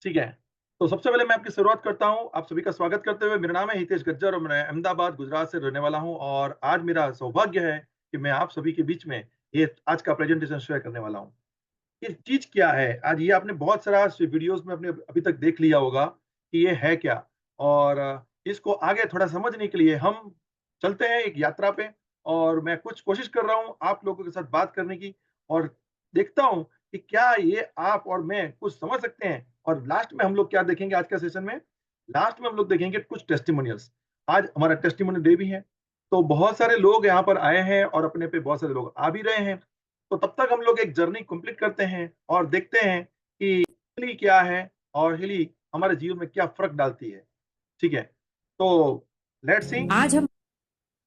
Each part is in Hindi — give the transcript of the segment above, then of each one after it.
ठीक है। तो सबसे पहले मैं आपकी शुरुआत करता हूँ, आप सभी का स्वागत करते हुए। मेरा नाम है हितेश गज्जर और मैं अहमदाबाद, गुजरात से रहने वाला हूँ और आज मेरा सौभाग्य है कि मैं आप सभी के बीच में ये आज का प्रेजेंटेशन शेयर करने वाला हूँ। ये चीज़ क्या है? आज ये आपने बहुत सारा वीडियोज़ में आपने अभी तक देख लिया होगा कि ये है क्या? और इसको आगे थोड़ा समझने के लिए हम चलते हैं एक यात्रा पे और मैं कुछ कोशिश कर रहा हूँ आप लोगों के साथ बात करने की और देखता हूँ कि क्या ये आप और मैं कुछ समझ सकते हैं और लास्ट में हम लोग क्या देखेंगे आज के सेशन में? लास्ट में हम लोग देखेंगे कुछ टेस्टिमोनियल्स। आज हमारा टेस्टिमोनियल डे भी है, तो बहुत सारे लोग यहाँ पर आए हैं और अपने पे बहुत सारे लोग आ भी रहे हैं। तो तब तक हम लोग एक जर्नी कंप्लीट करते हैं और देखते हैं कि हिली क्या है और हिली हमारे जीवन में क्या फ़र्क डालती है, ठीक है? तो लेट्स सी। आज हम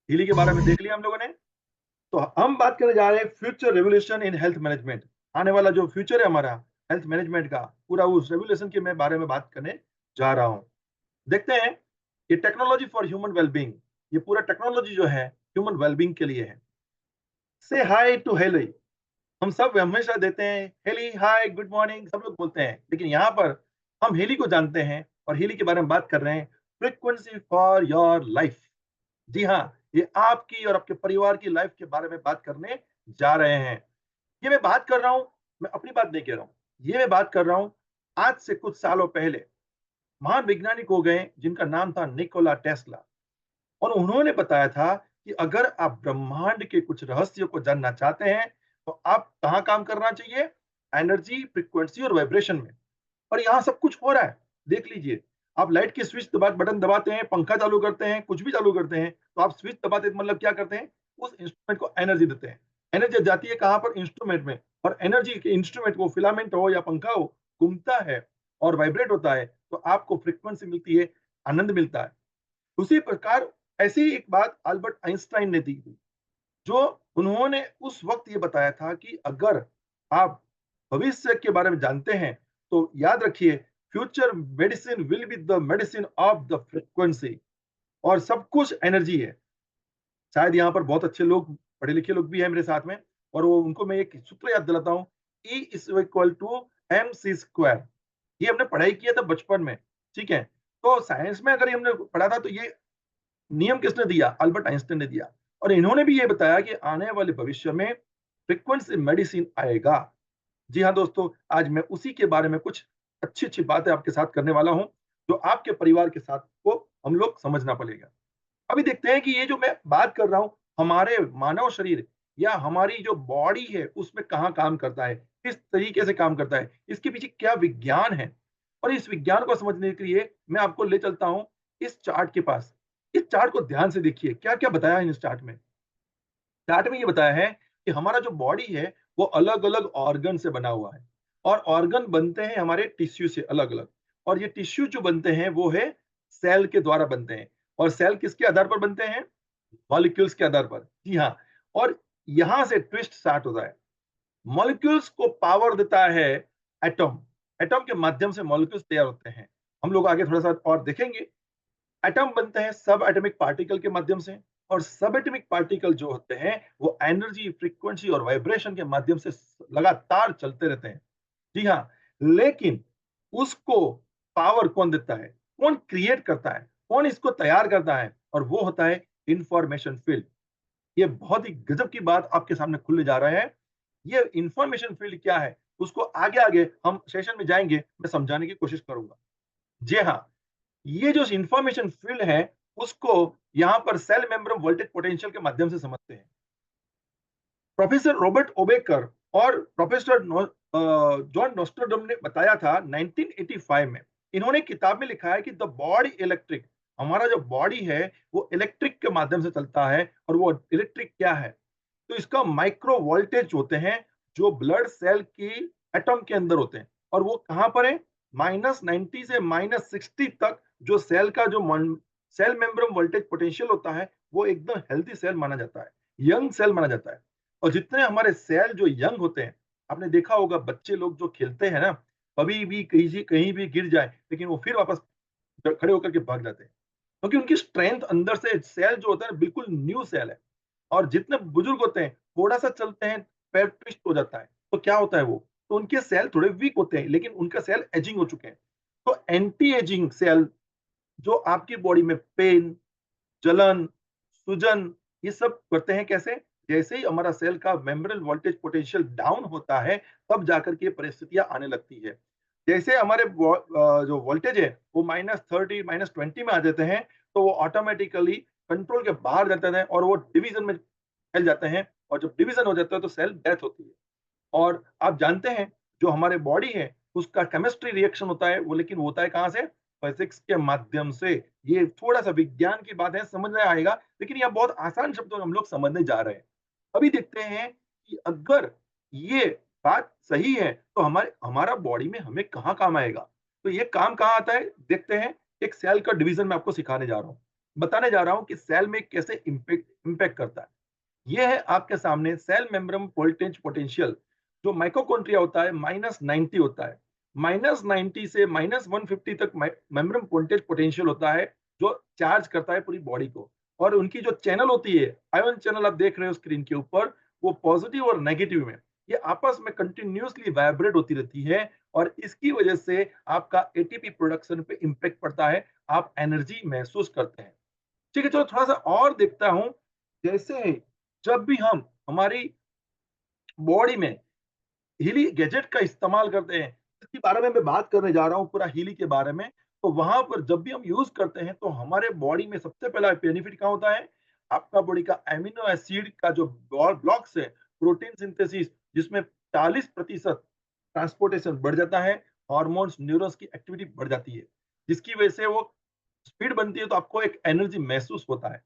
हिली के बारे में देख लिया हम लोगों ने। तो हम बात करने जा रहे हैं future revolution in health management. आने वाला जो फ्यूचर है हमारा हेल्थ मैनेजमेंट का, पूरा उस रिवॉल्यूशन के मैं बारे में बात करने जा रहा हूँ। देखते हैं, ये टेक्नोलॉजी फॉर ह्यूमन वेलबीइंग, ये पूरा टेक्नोलॉजी जो है ह्यूमन वेलबीइंग के लिए है। से हाय टू हेली, हम सब हमेशा देते हैं हेली हाय गुड मॉर्निंग, सब लोग बोलते हैं, लेकिन यहाँ पर हम हेली को जानते हैं और हेली के बारे में बात कर रहे हैं। Frequency for your life. जी हाँ, ये आपकी और आपके परिवार की लाइफ के बारे में बात करने जा रहे हैं। ये मैं बात कर रहा हूँ, मैं अपनी बात नहीं कह रहा हूँ, ये मैं बात कर रहा हूँ आज से कुछ सालों पहले महान वैज्ञानिक हो गए जिनका नाम था निकोला टेस्ला। और उन्होंने बताया था कि अगर आप ब्रह्मांड के कुछ रहस्यों को जानना चाहते हैं, तो आप कहाँ काम करना चाहिए? एनर्जी, फ्रीक्वेंसी और वाइब्रेशन में। और यहाँ सब कुछ हो रहा है, देख लीजिए। आप लाइट की स्विच बटन दबाते हैं, पंखा चालू करते हैं, कुछ भी चालू करते हैं, तो आप स्विच दबाते मतलब क्या करते हैं? उस इंस्ट्रूमेंट को एनर्जी देते हैं। एनर्जी जाती है कहाँ पर? इंस्ट्रूमेंट में। और एनर्जी के इंस्ट्रूमेंट वो फिलामेंट हो या पंखा हो, घूमता है और वाइब्रेट होता है, तो आपको फ्रीक्वेंसी मिलती है, आनंद मिलता है। उसी प्रकार ऐसी ही एक बात अल्बर्ट आइंस्टाइन ने दी थी, जो उन्होंने उस वक्त ये बताया था कि अगर आप भविष्य के बारे में जानते हैं, तो याद रखिए future medicine will be the medicine of the frequency. और सब कुछ एनर्जी है। शायद यहाँ पर बहुत अच्छे लोग, पढ़े लिखे लोग भी हैं मेरे साथ में, और वो उनको मैं एक सूत्र याद दिलाता हूँ, E is equal to M C square. ये हमने पढ़ाई किया था बचपन में, ठीक है? तो साइंस में अगर ये हमने पढ़ा था, तो ये नियम किसने दिया? अल्बर्ट आइंस्टाइन ने दिया। और इन्होंने भी ये बताया कि आने वाले भविष्य में फ्रीक्वेंसी मेडिसिन आएगा। जी हाँ दोस्तों, आज मैं उसी के बारे में कुछ अच्छी-अच्छी बातें आपके साथ करने वाला हूँ, जो आपके परिवार के साथ को हम लोग समझना पड़ेगा। अभी देखते हैं कि ये जो मैं बात कर रहा हूँ, हमारे मानव शरीर या हमारी जो बॉडी है, उसमें कहाँ काम करता है, किस तरीके से काम करता है, इसके पीछे क्या विज्ञान है। और इस विज्ञान को समझने के लिए मैं आपको ले चलता हूँ इस चार्ट के पास। इस चार्ट को ध्यान से देखिए, क्या-क्या बताया है इस चार्ट में। चार्ट में ये बताया है कि हमारा जो बॉडी है, वो अलग-अलग ऑर्गन से बना हुआ है और ऑर्गन बनते हैं हमारे टिश्यू से अलग-अलग। और ये टिश्यू जो बनते हैं, वो है सेल के द्वारा बनते हैं। और सेल किसके आधार पर बनते हैं? मॉलिक्यूल्स के आधार पर। जी हाँ, और यहाँ से ट्विस्ट स्टार्ट होता है। मॉलिक्यूल्स को पावर देता है एटम। एटम के माध्यम से मॉलिक्यूल्स तैयार होते हैं। हम लोग आगे थोड़ा-सा और देखेंगे। एटम बनते हैं सब एटॉमिक पार्टिकल के माध्यम से, और सब एटॉमिक पार्टिकल जो होते हैं, वो एनर्जी, फ्रीक्वेंसी और वाइब्रेशन के माध्यम से लगातार चलते रहते हैं। जी हाँ, लेकिन उसको पावर कौन देता है? कौन क्रिएट करता है? कौन इसको तैयार करता है? और वो होता है इंफॉर्मेशन फील्ड। ये बहुत ही गजब की बात आपके सामने खुलने जा रहा है। ये इंफॉर्मेशन फील्ड क्या है? उसको आगे-आगे हम सेशन में जाएँगे, मैं समझाने की कोशिश करूँगा। जी हाँ, ये जो इंफॉर्मेशन फील्ड है, उसको यहाँ पर सेल मेम्ब्रेन वोल्टेज पोटेंशियल के माध्यम से समझते हैं। प्रोफेसर रॉबर्ट ओबेकर और प्रोफेसर जॉन नोस्ट्राडम ने बताया था 1985 में। इन्होंने किताब में लिखा है कि द बॉडी इलेक्ट्रिक, हमारा जो बॉडी है वो इलेक्ट्रिक के माध्यम से चलता है। और वो इलेक्ट्रिक क्या है? तो इसका माइक्रो वोल्टेज होते हैं, जो ब्लड सेल की एटम के अंदर होते हैं। और वो कहाँ पर है? -90 से -60 तक जो सेल का जो सेल मेम्ब्रेन वोल्टेज पोटेंशियल होता है, वो एकदम हेल्दी सेल माना जाता है, यंग सेल माना जाता है। और जितने हमारे सेल जो यंग होते हैं, आपने देखा होगा बच्चे लोग जो खेलते हैं ना, कभी भी कहीं भी गिर जाए, लेकिन वो फिर वापस खड़े होकर के भाग जाते हैं, क्योंकि उनकी स्ट्रेंथ अंदर से सेल जो होता है ना, बिल्कुल न्यू सेल है। और जितने बुजुर्ग होते हैं, थोड़ा-सा चलते हैं, पैर ट्विस्ट हो जाता है, तो क्या होता है वो? तो उनके सेल थोड़े वीक होते हैं, लेकिन उनका सेल एजिंग हो चुके हैं। तो एंटी एजिंग सेल जो आपकी बॉडी में पेन, जलन, सूजन ये सब करते हैं कैसे? जैसे ही हमारा सेल का मेम्ब्रेन वोल्टेज पोटेंशियल डाउन होता है, तब जाकर के परिस्थितियाँ आने लगती है। जैसे हमारे जो वोल्टेज है वो -30, -20 में आ जाते हैं, तो वो ऑटोमैटिकली कंट्रोल के बाहर जाते हैं और वो डिवीज़न में फैल जाते हैं और जब डिवीज़न हो जाता है तो सेल डेथ होती है। और आप जानते हैं जो हमारे बॉडी है उसका केमिस्ट्री रिएक्शन होता है वो लेकिन होता है कहाँ से? फिजिक्स के माध्यम से। ये थोड़ा-सा विज्ञान की बात है समझ में आएगा, लेकिन यह बहुत आसान शब्दों में हम लोग समझने जा रहे हैं। अभी देखते हैं कि अगर ये बात सही है तो हमारे हमारा बॉडी में हमें कहाँ काम आएगा? तो ये काम कहाँ आता है? देखते हैं। एक सेल का डिवीज़न मैं आपको सिखाने जा रहा हूँ। बताने जा रहा हूँ कि सेल में कैसे इम्पैक्ट इम्पैक्ट करता है। ये है आपके सामने सेल मेम्ब्रेन वोल्टेज पोटेंशियल जो माइटोकॉन्ड्रिया होता है -90 होता है। -90 से -150 तक मेम्ब्रेन वोल्टेज पोटेंशियल होता है जो चार्ज करता है पूरी बॉडी को। और उनकी जो चैनल होती है आयन चैनल आप देख रहे हो स्क्रीन के ऊपर वो पॉजिटिव और नेगेटिव में ये आपस में कंटिन्यूअसली वाइब्रेट होती रहती है और इसकी वजह से आपका एटीपी प्रोडक्शन पे इम्पैक्ट पड़ता है। आप एनर्जी महसूस करते हैं। ठीक है, चलो थोड़ा-सा और देखता हूँ। जैसे जब भी हम हमारी बॉडी में हीली गैजेट का इस्तेमाल करते हैं, इसके बारे में मैं बात करने जा रहा हूँ पूरा हीली के बारे में। तो वहाँ पर जब भी हम यूज़ करते हैं तो हमारे बॉडी में सबसे पहला बेनिफिट क्या होता है? आपका बॉडी का एमिनो एसिड का जो ब्लॉक्स है, प्रोटीन सिंथेसिस जिसमें 40% ट्रांसपोर्टेशन बढ़ जाता है, हार्मोन्स, न्यूरॉन्स की एक्टिविटी बढ़ जाती है, जिसकी वजह से वो स्पीड बनती है तो आपको एक एनर्जी महसूस होता है।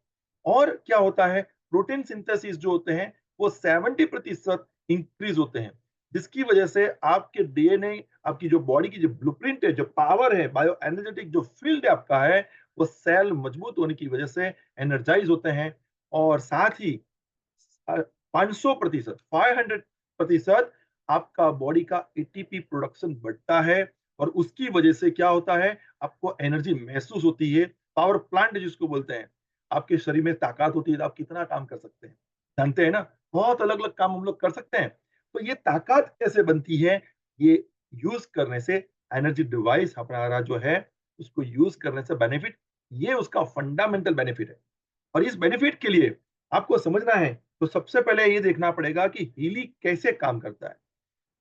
और क्या होता है प्रोटीन सिंथेसिस जो होते हैं वो 70% इंक्रीज होते हैं जिसकी वजह से आपके डीएनए आपकी जो बॉडी की जो ब्लूप्रिंट है जो पावर है बायो एनर्जेटिक जो फील्ड आपका है वो सेल मजबूत होने की वजह से एनर्जाइज होते हैं और साथ ही 500% 500% आपका बॉडी का एटीपी प्रोडक्शन बढ़ता है और उसकी वजह से क्या होता है आपको एनर्जी महसूस होती है पावर प्लांट जिसको बोलते हैं आपके शरीर में ताकत होती है तो आप कितना काम कर सकते हैं जानते हैं ना बहुत अलग अलग काम हम लोग कर सकते हैं तो ये ताकत कैसे बनती है ये यूज करने से एनर्जी डिवाइस हमारा जो है उसको यूज करने से बेनिफिट ये उसका फंडामेंटल बेनिफिट है और इस बेनिफिट के लिए आपको समझना है तो सबसे पहले ये देखना पड़ेगा कि हीली कैसे काम करता है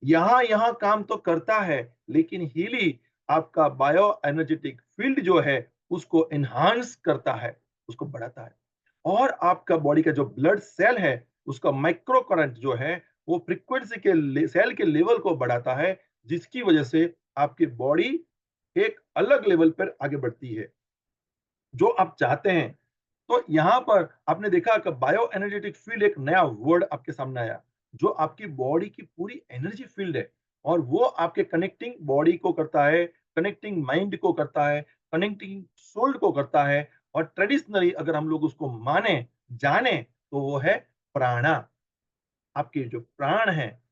यहाँ यहाँ काम तो करता है लेकिन हीली आपका बायो एनर्जेटिक फील्ड जो है उसको एनहांस करता है उसको बढ़ाता है और आपका बॉडी का जो ब्लड सेल है उसका माइक्रो करंट जो है वो फ्रीक्वेंसी के सेल के लेवल को बढ़ाता है जिसकी वजह से आपकी बॉडी एक अलग लेवल पर आगे बढ़ती है जो आप चाहते हैं तो यहाँ पर आपने देखा कि बायो एनर्जेटिक फील्ड एक नया वर्ड आपके सामने आया जो आपकी बॉडी की पूरी एनर्जी फील्ड है और वो आपके कनेक्टिंग बॉडी को करता है कनेक्टिंग माइंड को करता है कनेक्टिंग सोल को करता है और ट्रेडिशनली अगर हम लोग उसको माने जाने तो वो है प्राणा आपके जो प्राण है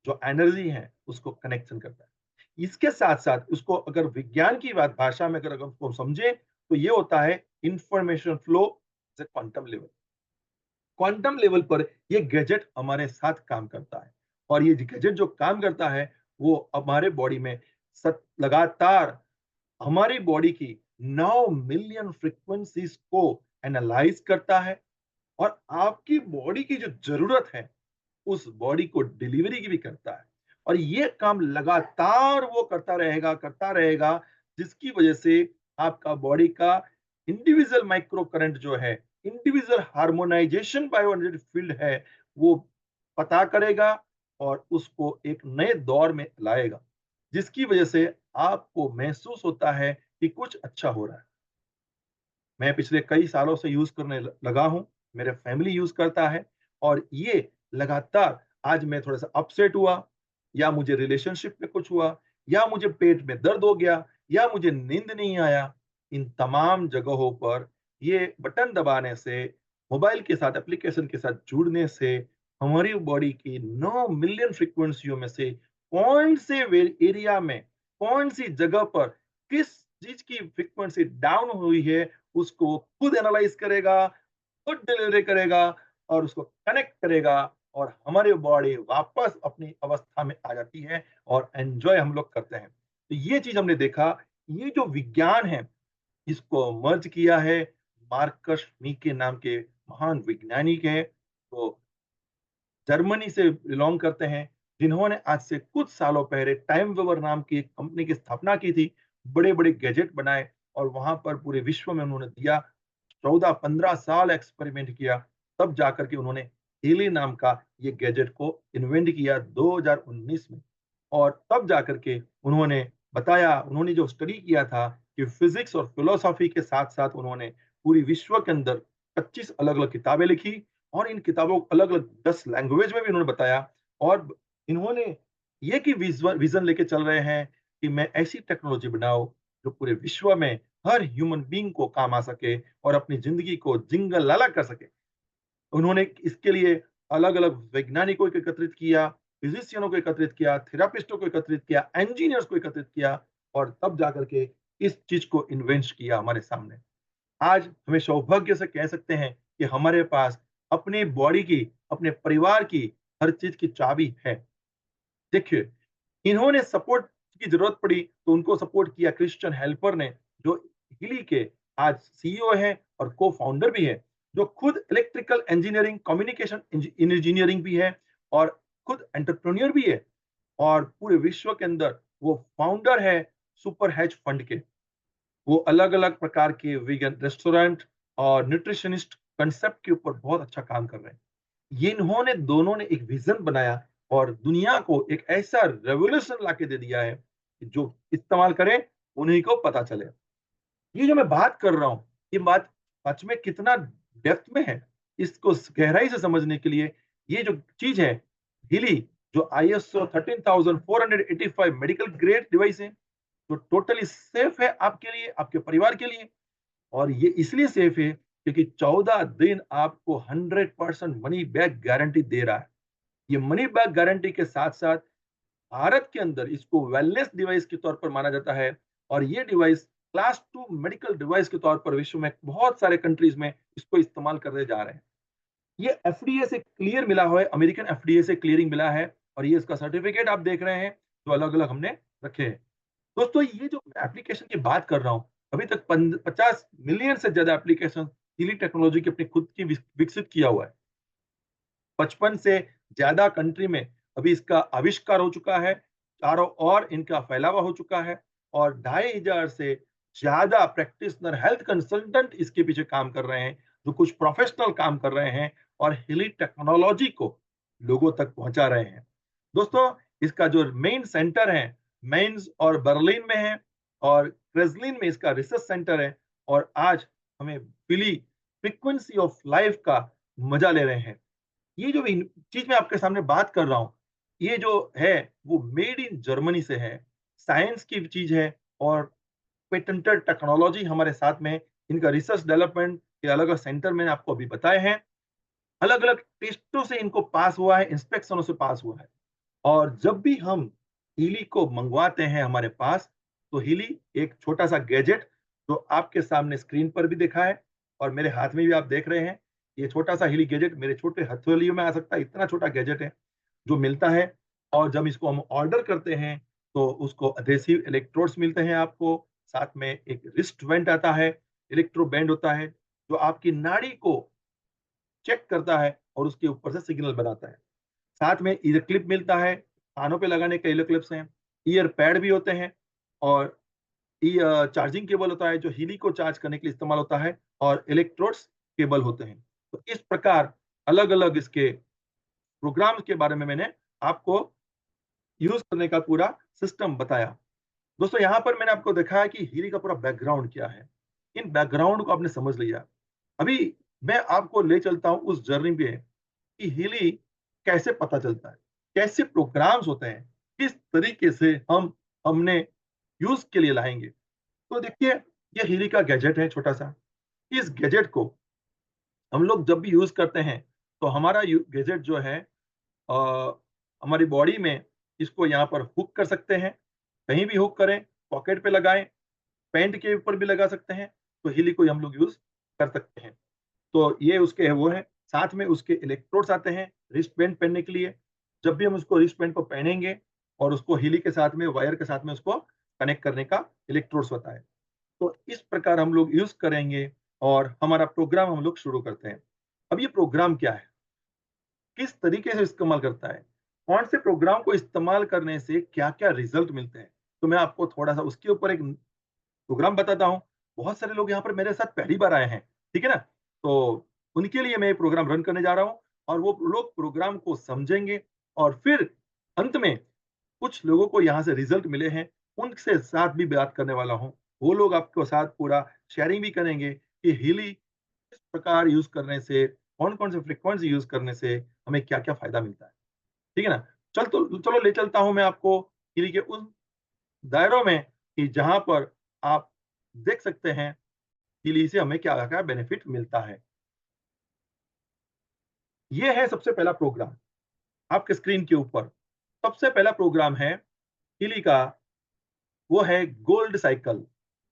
जो एनर्जी है उसको कनेक्शन करता है इसके साथ साथ उसको अगर विज्ञान की बात भाषा में अगर उसको समझे तो ये होता है information flow quantum level quantum level पर ये गैजेट हमारे साथ काम करता है और ये गैजेट जो काम करता है वो हमारे बॉडी में लगातार हमारी बॉडी की 9 मिलियन फ्रीक्वेंसीज को एनालाइज करता है और आपकी बॉडी की जो जरूरत है उस बॉडी को डिलीवरी की भी करता है और ये काम लगातार वो करता रहेगा जिसकी वजह से आपका बॉडी का इंडिविजुअल माइक्रो करंट जो है इंडिविजुअल हार्मोनाइजेशन बायोएनर्जेटिक फील्ड है वो पता करेगा और उसको एक नए दौर में लाएगा जिसकी वजह से आपको महसूस होता है कि कुछ अच्छा हो रहा है मैं पिछले कई सालों से यूज करने लगा हूं मेरे फैमिली यूज करता है और ये लगातार आज मैं थोड़ा सा अपसेट हुआ या मुझे रिलेशनशिप में कुछ हुआ या मुझे पेट में दर्द हो गया या मुझे नींद नहीं आया इन तमाम जगहों पर ये बटन दबाने से मोबाइल के साथ एप्लीकेशन के साथ जुड़ने से हमारी बॉडी की 9 मिलियन फ्रीक्वेंसियों में से कौन से एरिया में कौन सी जगह पर किस चीज की फ्रीक्वेंसी डाउन हुई है उसको खुद एनालाइज करेगा, खुद डिलीवरी करेगा और उसको कनेक्ट करेगा और हमारी बॉडी वापस अपनी अवस्था में आ जाती है और एंजॉय हम लोग करते हैं। तो ये चीज हमने देखा ये जो विज्ञान है, इसको मर्ज किया है मार्कस मीके नाम के महान वैज्ञानिक है, तो जर्मनी से बिलोंग करते हैं, जिन्होंने आज से कुछ सालों पहले टाइम वेवर नाम की एक कंपनी की स्थापना की थी। बड़े-बड़े गैजेट बनाए और वहां पर पूरे विश्व में उन्होंने दिया। 14-15 साल एक्सपेरिमेंट किया, तब जाकर के उन्होंने हीली नाम का ये गैजेट को इन्वेंट किया 2019 में। और तब जाकर के उन्होंने बताया, उन्होंने जो स्टडी किया था कि फिजिक्स और फिलोसॉफी के साथ-साथ उन्होंने पूरी विश्व के अंदर 25 अलग-अलग किताबें लिखी और इन किताबों को अलग-अलग 10 लैंग्वेज में भी उन्होंने बताया। और इन्होंने ये की विज़न लेके चल रहे हैं कि मैं ऐसी टेक्नोलॉजी बनाऊँ, जो पूरे विश्व में हर ह्यूमन बीइंग को काम आ सके और अपनी ज़िंदगी को जिंगल-लाला कर सके। उन्होंने इसके लिए अलग-अलग वैज्ञानिकों को एकत्रित किया, फिजिशियनों को एकत्रित किया, थेरेपिस्टों को एकत्रित किया, इंजीनियर्स को एकत्रित किया और तब जाकर के इस चीज़ को इन्वेंट किया हमारे सामने। आज हमें सौभाग्य से कह सकते हैं कि हमारे पास अपनी बॉडी की, अपने परिवार की हर चीज़ की चाबी है। देखिए, इन्होंने सपोर्ट की ज़रूरत पड़ी तो उनको सपोर्ट किया क्रिश्चियन हेल्पर ने, जो हिली के आज सीईओ हैं और को-फाउंडर भी हैं, जो खुद इलेक्ट्रिकल इंजीनियरिंग, कम्युनिकेशन इंजीनियरिंग भी है और खुद एंटरप्रेन्योर भी है और पूरे विश्व के अंदर वो फाउंडर है सुपर हेज फंड के। वो अलग-अलग प्रकार के वीगन रेस्टोरेंट और न्यूट्रिशनिस्ट कांसेप्ट के ऊपर बहुत अच्छा काम कर रहे हैं। ये इन्होंने दोनों ने एक विज़न बनाया और दुनिया को एक ऐसा रेवोल्यूशन लाके दे दिया है, कि जो इस्तेमाल करे, उन्हीं को पता चले। ये जो मैं बात कर रहा हूँ, ये बात सच में कितना डेप्थ में है, इसको गहराई से समझने के लिए ये जो चीज़ है, हीली जो आईएसओ 13485 मेडिकल ग्रेड डिवाइस है, जो टोटली सेफ है आपके लिए, आपके परिवार के लिए। और ये इसलिए सेफ है क्योंकि 14 दिन आपको 100% मनी बैक गारंटी दे रहा है। ये मनी बैक गारंटी के साथ-साथ भारत के अंदर इसको वेलनेस डिवाइस के तौर पर माना जाता है और ये डिवाइस क्लास 2 मेडिकल डिवाइस के तौर पर विश्व में बहुत सारे कंट्रीज में इसको इस्तेमाल करने जा रहे हैं। ये एफडीए से क्लियर मिला हुआ है, अमेरिकन एफडीए से क्लीयरिंग मिला है और ये इसका सर्टिफिकेट आप देख रहे हैं, जो अलग-अलग हमने रखे हैं। दोस्तों, ये जो एप्लीकेशन की बात कर रहा हूँ, अभी तक 50 मिलियन से ज्यादा एप्लीकेशन हीली टेक्नोलॉजी की अपनी खुद की विकसित किया हुआ है। 55 से ज्यादा कंट्री में अभी इसका आविष्कार हो चुका है, चारों ओर इनका फैलावा हो चुका है और 2500 से ज्यादा प्रैक्टिशनर हेल्थ कंसल्टेंट इसके पीछे काम कर रहे हैं, जो कुछ प्रोफेशनल काम कर रहे हैं और हिली टेक्नोलॉजी को लोगों तक पहुंचा रहे हैं। दोस्तों, इसका जो मेन सेंटर है, मेंस और बर्लिन में है और क्रेजलिन में इसका रिसर्च सेंटर है और आज हमें बिली फ्रीक्वेंसी ऑफ लाइफ का मजा ले रहे हैं। ये जो चीज मैं आपके सामने बात कर रहा हूँ, ये जो है वो मेड इन जर्मनी से है, साइंस की चीज है और पेटेंटेड टेक्नोलॉजी हमारे साथ में है। इनका रिसर्च डेवलपमेंट के अलग अलग सेंटर मैंने आपको अभी बताए हैं, अलग अलग टेस्टों से इनको पास हुआ है, इंस्पेक्शनों से पास हुआ है। और जब भी हम हीली को मंगवाते हैं हमारे पास, तो हीली एक छोटा सा गैजेट, जो आपके सामने स्क्रीन पर भी दिखा है और मेरे हाथ में भी आप देख रहे हैं, ये छोटा सा हीली गैजेट मेरे छोटे हथेलियों में आ सकता है, इतना छोटा गैजेट है जो मिलता है। और जब इसको हम ऑर्डर करते हैं तो उसको अधेसिव इलेक्ट्रोड्स मिलते हैं आपको, साथ में एक रिस्ट बैंड आता है, इलेक्ट्रो बैंड होता है जो आपकी नाड़ी को चेक करता है और उसके ऊपर से सिग्नल बनाता है। साथ में ईयर क्लिप मिलता है, कानों पे लगाने के ईयर क्लिप्स हैं, ईयर पैड भी होते हैं और चार्जिंग केबल होता है जो हीली को चार्ज करने के लिए इस्तेमाल होता है और इलेक्ट्रोड्स केबल होते हैं। तो इस प्रकार अलग-अलग इसके प्रोग्राम्स के बारे में मैंने आपको यूज़ करने का पूरा सिस्टम बताया। दोस्तों, यहाँ पर मैंने आपको दिखाया कि हीली का पूरा बैकग्राउंड क्या है। इन बैकग्राउंड को आपने समझ लिया। अभी मैं आपको ले चलता हूँ उस जर्नी पे कि हीली कैसे पता चलता है, कैसे प्रोग्राम्स होते हैं, किस तरीके से हम हमने यूज़ के लिए लाएँगे। तो देखिए, ये हीली का गैजेट है छोटा-सा। इस गैजेट को हम लोग जब भी यूज़ करते हैं, तो हमारा यू गैजेट जो है अ, हमारी बॉडी में इसको यहाँ पर हुक कर सकते हैं, कहीं भी हुक करें, पॉकेट पे लगाएँ, पैंट के ऊपर भी लगा सकते हैं, तो हीली को हम लोग यूज़ कर सकते हैं। तो ये उसके वो हैं, साथ में उसके इलेक्ट्रोड्स आते हैं रिस्ट बैंड पहनने के लिए। जब भी हम उसको रिस्ट बैंड को पहनेंगे और उसको हीली के साथ में, वायर के साथ में उसको कनेक्ट करने का इलेक्ट्रोड्स होता है। तो इस प्रकार हम लोग यूज़ करेंगे और हमारा प्रोग्राम हम लोग शुरू करते हैं। अब ये प्रोग्राम क्या है? किस तरीके से इस्तेमाल करता है? कौन से प्रोग्राम को इस्तेमाल करने से क्या-क्या रिज़ल्ट मिलते हैं? तो मैं आपको थोड़ा-सा उसके ऊपर एक प्रोग्राम बताता हूँ। बहुत सारे लोग यहाँ पर मेरे साथ पहली बार आए हैं, ठीक है ना? तो उनके लिए मैं ये प्रोग्राम रन करने जा रहा हूँ और वो लोग प्रोग्राम को समझेंगे और फिर अंत में कुछ लोगों को यहाँ से रिज़ल्ट मिले हैं, उनसे साथ भी बात करने वाला हूँ। वो लोग आपके साथ पूरा शेयरिंग भी करेंगे कि हीली किस प्रकार यूज़ करने से, कौन-कौन से फ्रीक्वेंसी यूज़ करने से हमें क्या-क्या फ़ायदा मिलता है। ठीक है ना? चलो ले चलता हूँ मैं आपको हीली के उन दायरों में कि जहाँ पर आप देख सकते हैं हीली से हमें क्या-क्या बेनिफिट मिलता है। ये है सबसे पहला प्रोग्राम आपके स्क्रीन के ऊपर। सबसे पहला प्रोग्राम है हीली का, वो है गोल्ड साइकिल।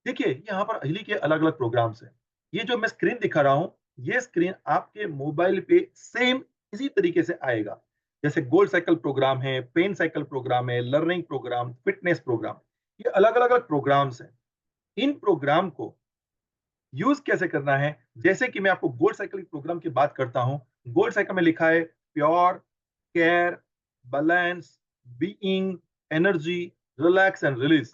देखिए, यहाँ पर हिली के अलग-अलग प्रोग्राम्स हैं। ये जो मैं स्क्रीन दिखा रहा हूँ, ये स्क्रीन आपके मोबाइल पे सेम इसी तरीके से आएगा। जैसे गोल्ड साइकिल प्रोग्राम है, पेन साइकिल प्रोग्राम है, लर्निंग प्रोग्राम, फिटनेस प्रोग्राम। ये अलग-अलग प्रोग्राम्स हैं। इन प्रोग्राम को यूज़ कैसे करना है? जैसे कि मैं आपको गोल्ड साइकिल प्रोग्राम की बात करता हूँ। गोल्ड साइकिल में लिखा है pure, care, balance, being, energy, relax and release.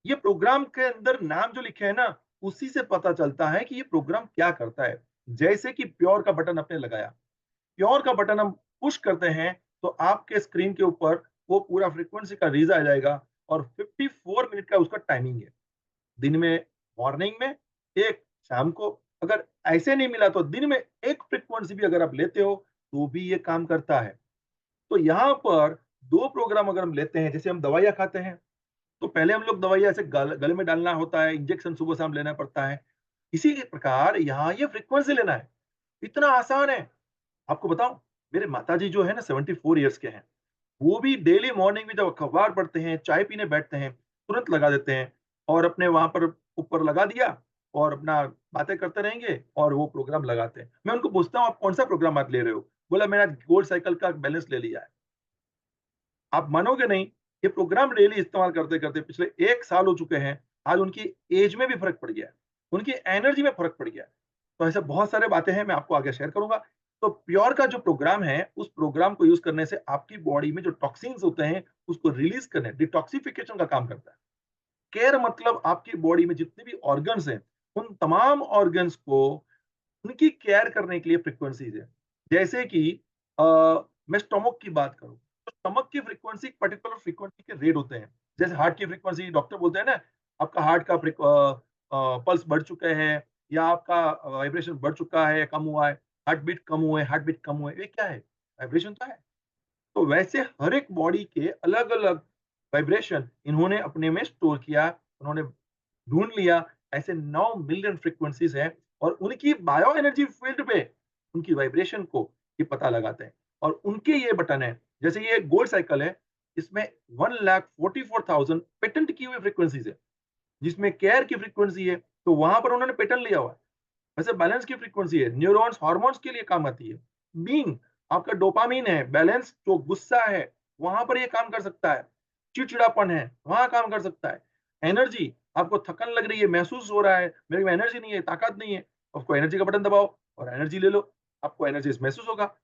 ये प्रोग्राम के अंदर नाम जो लिखे हैं ना, उसी से पता चलता है कि ये प्रोग्राम क्या करता है। जैसे कि प्योर का बटन आपने लगाया, प्योर का बटन हम पुश करते हैं, तो आपके स्क्रीन के ऊपर वो पूरा फ्रीक्वेंसी का रीज आ जाएगा और 54 मिनट का उसका टाइमिंग है। दिन में, मॉर्निंग में, एक शाम को। अगर ऐसे नहीं मिला तो दिन में एक फ्रीक्वेंसी भी अगर आप लेते हो, तो भी ये काम करता है। तो यहाँ पर 2 प्रोग्राम अगर हम लेते हैं, जैसे हम दवाइयाँ खाते हैं, तो पहले हम लोग दवाइयाँ ऐसे गले में डालना होता है, इंजेक्शन सुबह-शाम लेना पड़ता है। इसी के प्रकार यहाँ ये फ्रीक्वेंसी लेना है, इतना आसान है। आपको बताऊँ, मेरे माताजी जो है ना 74 इयर्स के हैं, वो भी डेली मॉर्निंग में जब अखबार पढ़ते हैं, चाय पीने बैठते हैं, तुरंत लगा देते हैं और अपने वहाँ पर ऊपर लगा दिया और अपना बातें करते रहेंगे और वो प्रोग्राम लगाते हैं। मैं उनको पूछता हूँ, "आप कौन-सा प्रोग्राम आज ले रहे हो?" बोला, "मैंने आज गोल्ड साइकिल का बैलेंस ले लिया है।" आप मानोगे नहीं, ये प्रोग्राम डेली इस्तेमाल करते-करते पिछले 1 साल हो चुके हैं। आज उनकी एज में भी फ़र्क पड़ गया है, उनकी एनर्जी में फ़र्क पड़ गया है। तो ऐसे बहुत सारे बातें हैं, मैं आपको आगे शेयर करूँगा। तो प्योर का जो प्रोग्राम है, उस प्रोग्राम को यूज़ करने से आपकी बॉडी में जो टॉक्सिन्स होते हैं, उसको रिलीज़ करने डिटॉक्सिफिकेशन का काम करता है। केयर मतलब आपकी बॉडी में जितने भी ऑर्गन्स हैं, उन तमाम ऑर्गन्स को उनकी केयर करने के लिए फ्रीक्वेंसीज़ है। जैसे कि अ, मैं स्टमक की बात करूँ, तो स्टमक की फ्रीक्वेंसी एक पर्टिकुलर फ्रीक्वेंसी के रेट होते हैं। जैसे हार्ट की फ्रीक्वेंसी डॉक्टर बोलते हैं ना, आपका हार्ट का पल्स बढ़ चुके हैं या आपका वाइब्रेशन बढ़ चुका है, कम हुआ है, हार्ट बीट कम हुए, ये क्या है? वाइब्रेशन तो है। तो वैसे हर एक बॉडी के अलग-अलग वाइब्रेशन इन्होंने अपने में स्टोर किया, उन्होंने ढूँढ लिया, ऐसे 9 मिलियन फ्रीक्वेंसीज़ हैं और उनकी बायो एनर्जी फ़ील्ड पे उनकी वाइब्रेशन को ये पता लगाते हैं और उनके ये बटन है, जैसे ये गोल्ड साइकिल है, इसमें 1,44,000 पेटेंट की हुई फ्रीक्वेंसीज़ है, जिसमें केयर की फ्रीक्वेंसी है, तो वहाँ पर उन्होंने पेटेंट लिया हुआ है। वैसे बैलेंस की फ्रीक्वेंसी है, न्यूरॉन्स, हार्मोन्स के लिए काम आती है। बीइंग आपका डोपामाइन है, बैलेंस जो गुस्सा है, वहाँ पर ये काम कर सकता है। चिड़चिड़ापन है, वहाँ काम कर सकता है। एनर्जी आपको थकन लग रही है, महसूस हो रहा है, मेरे में एनर्जी नहीं है, ताकत नहीं है, उसको एनर्जी का बटन दबाओ और एनर्जी ले लो, आपको एनर्जी महसूस होगा।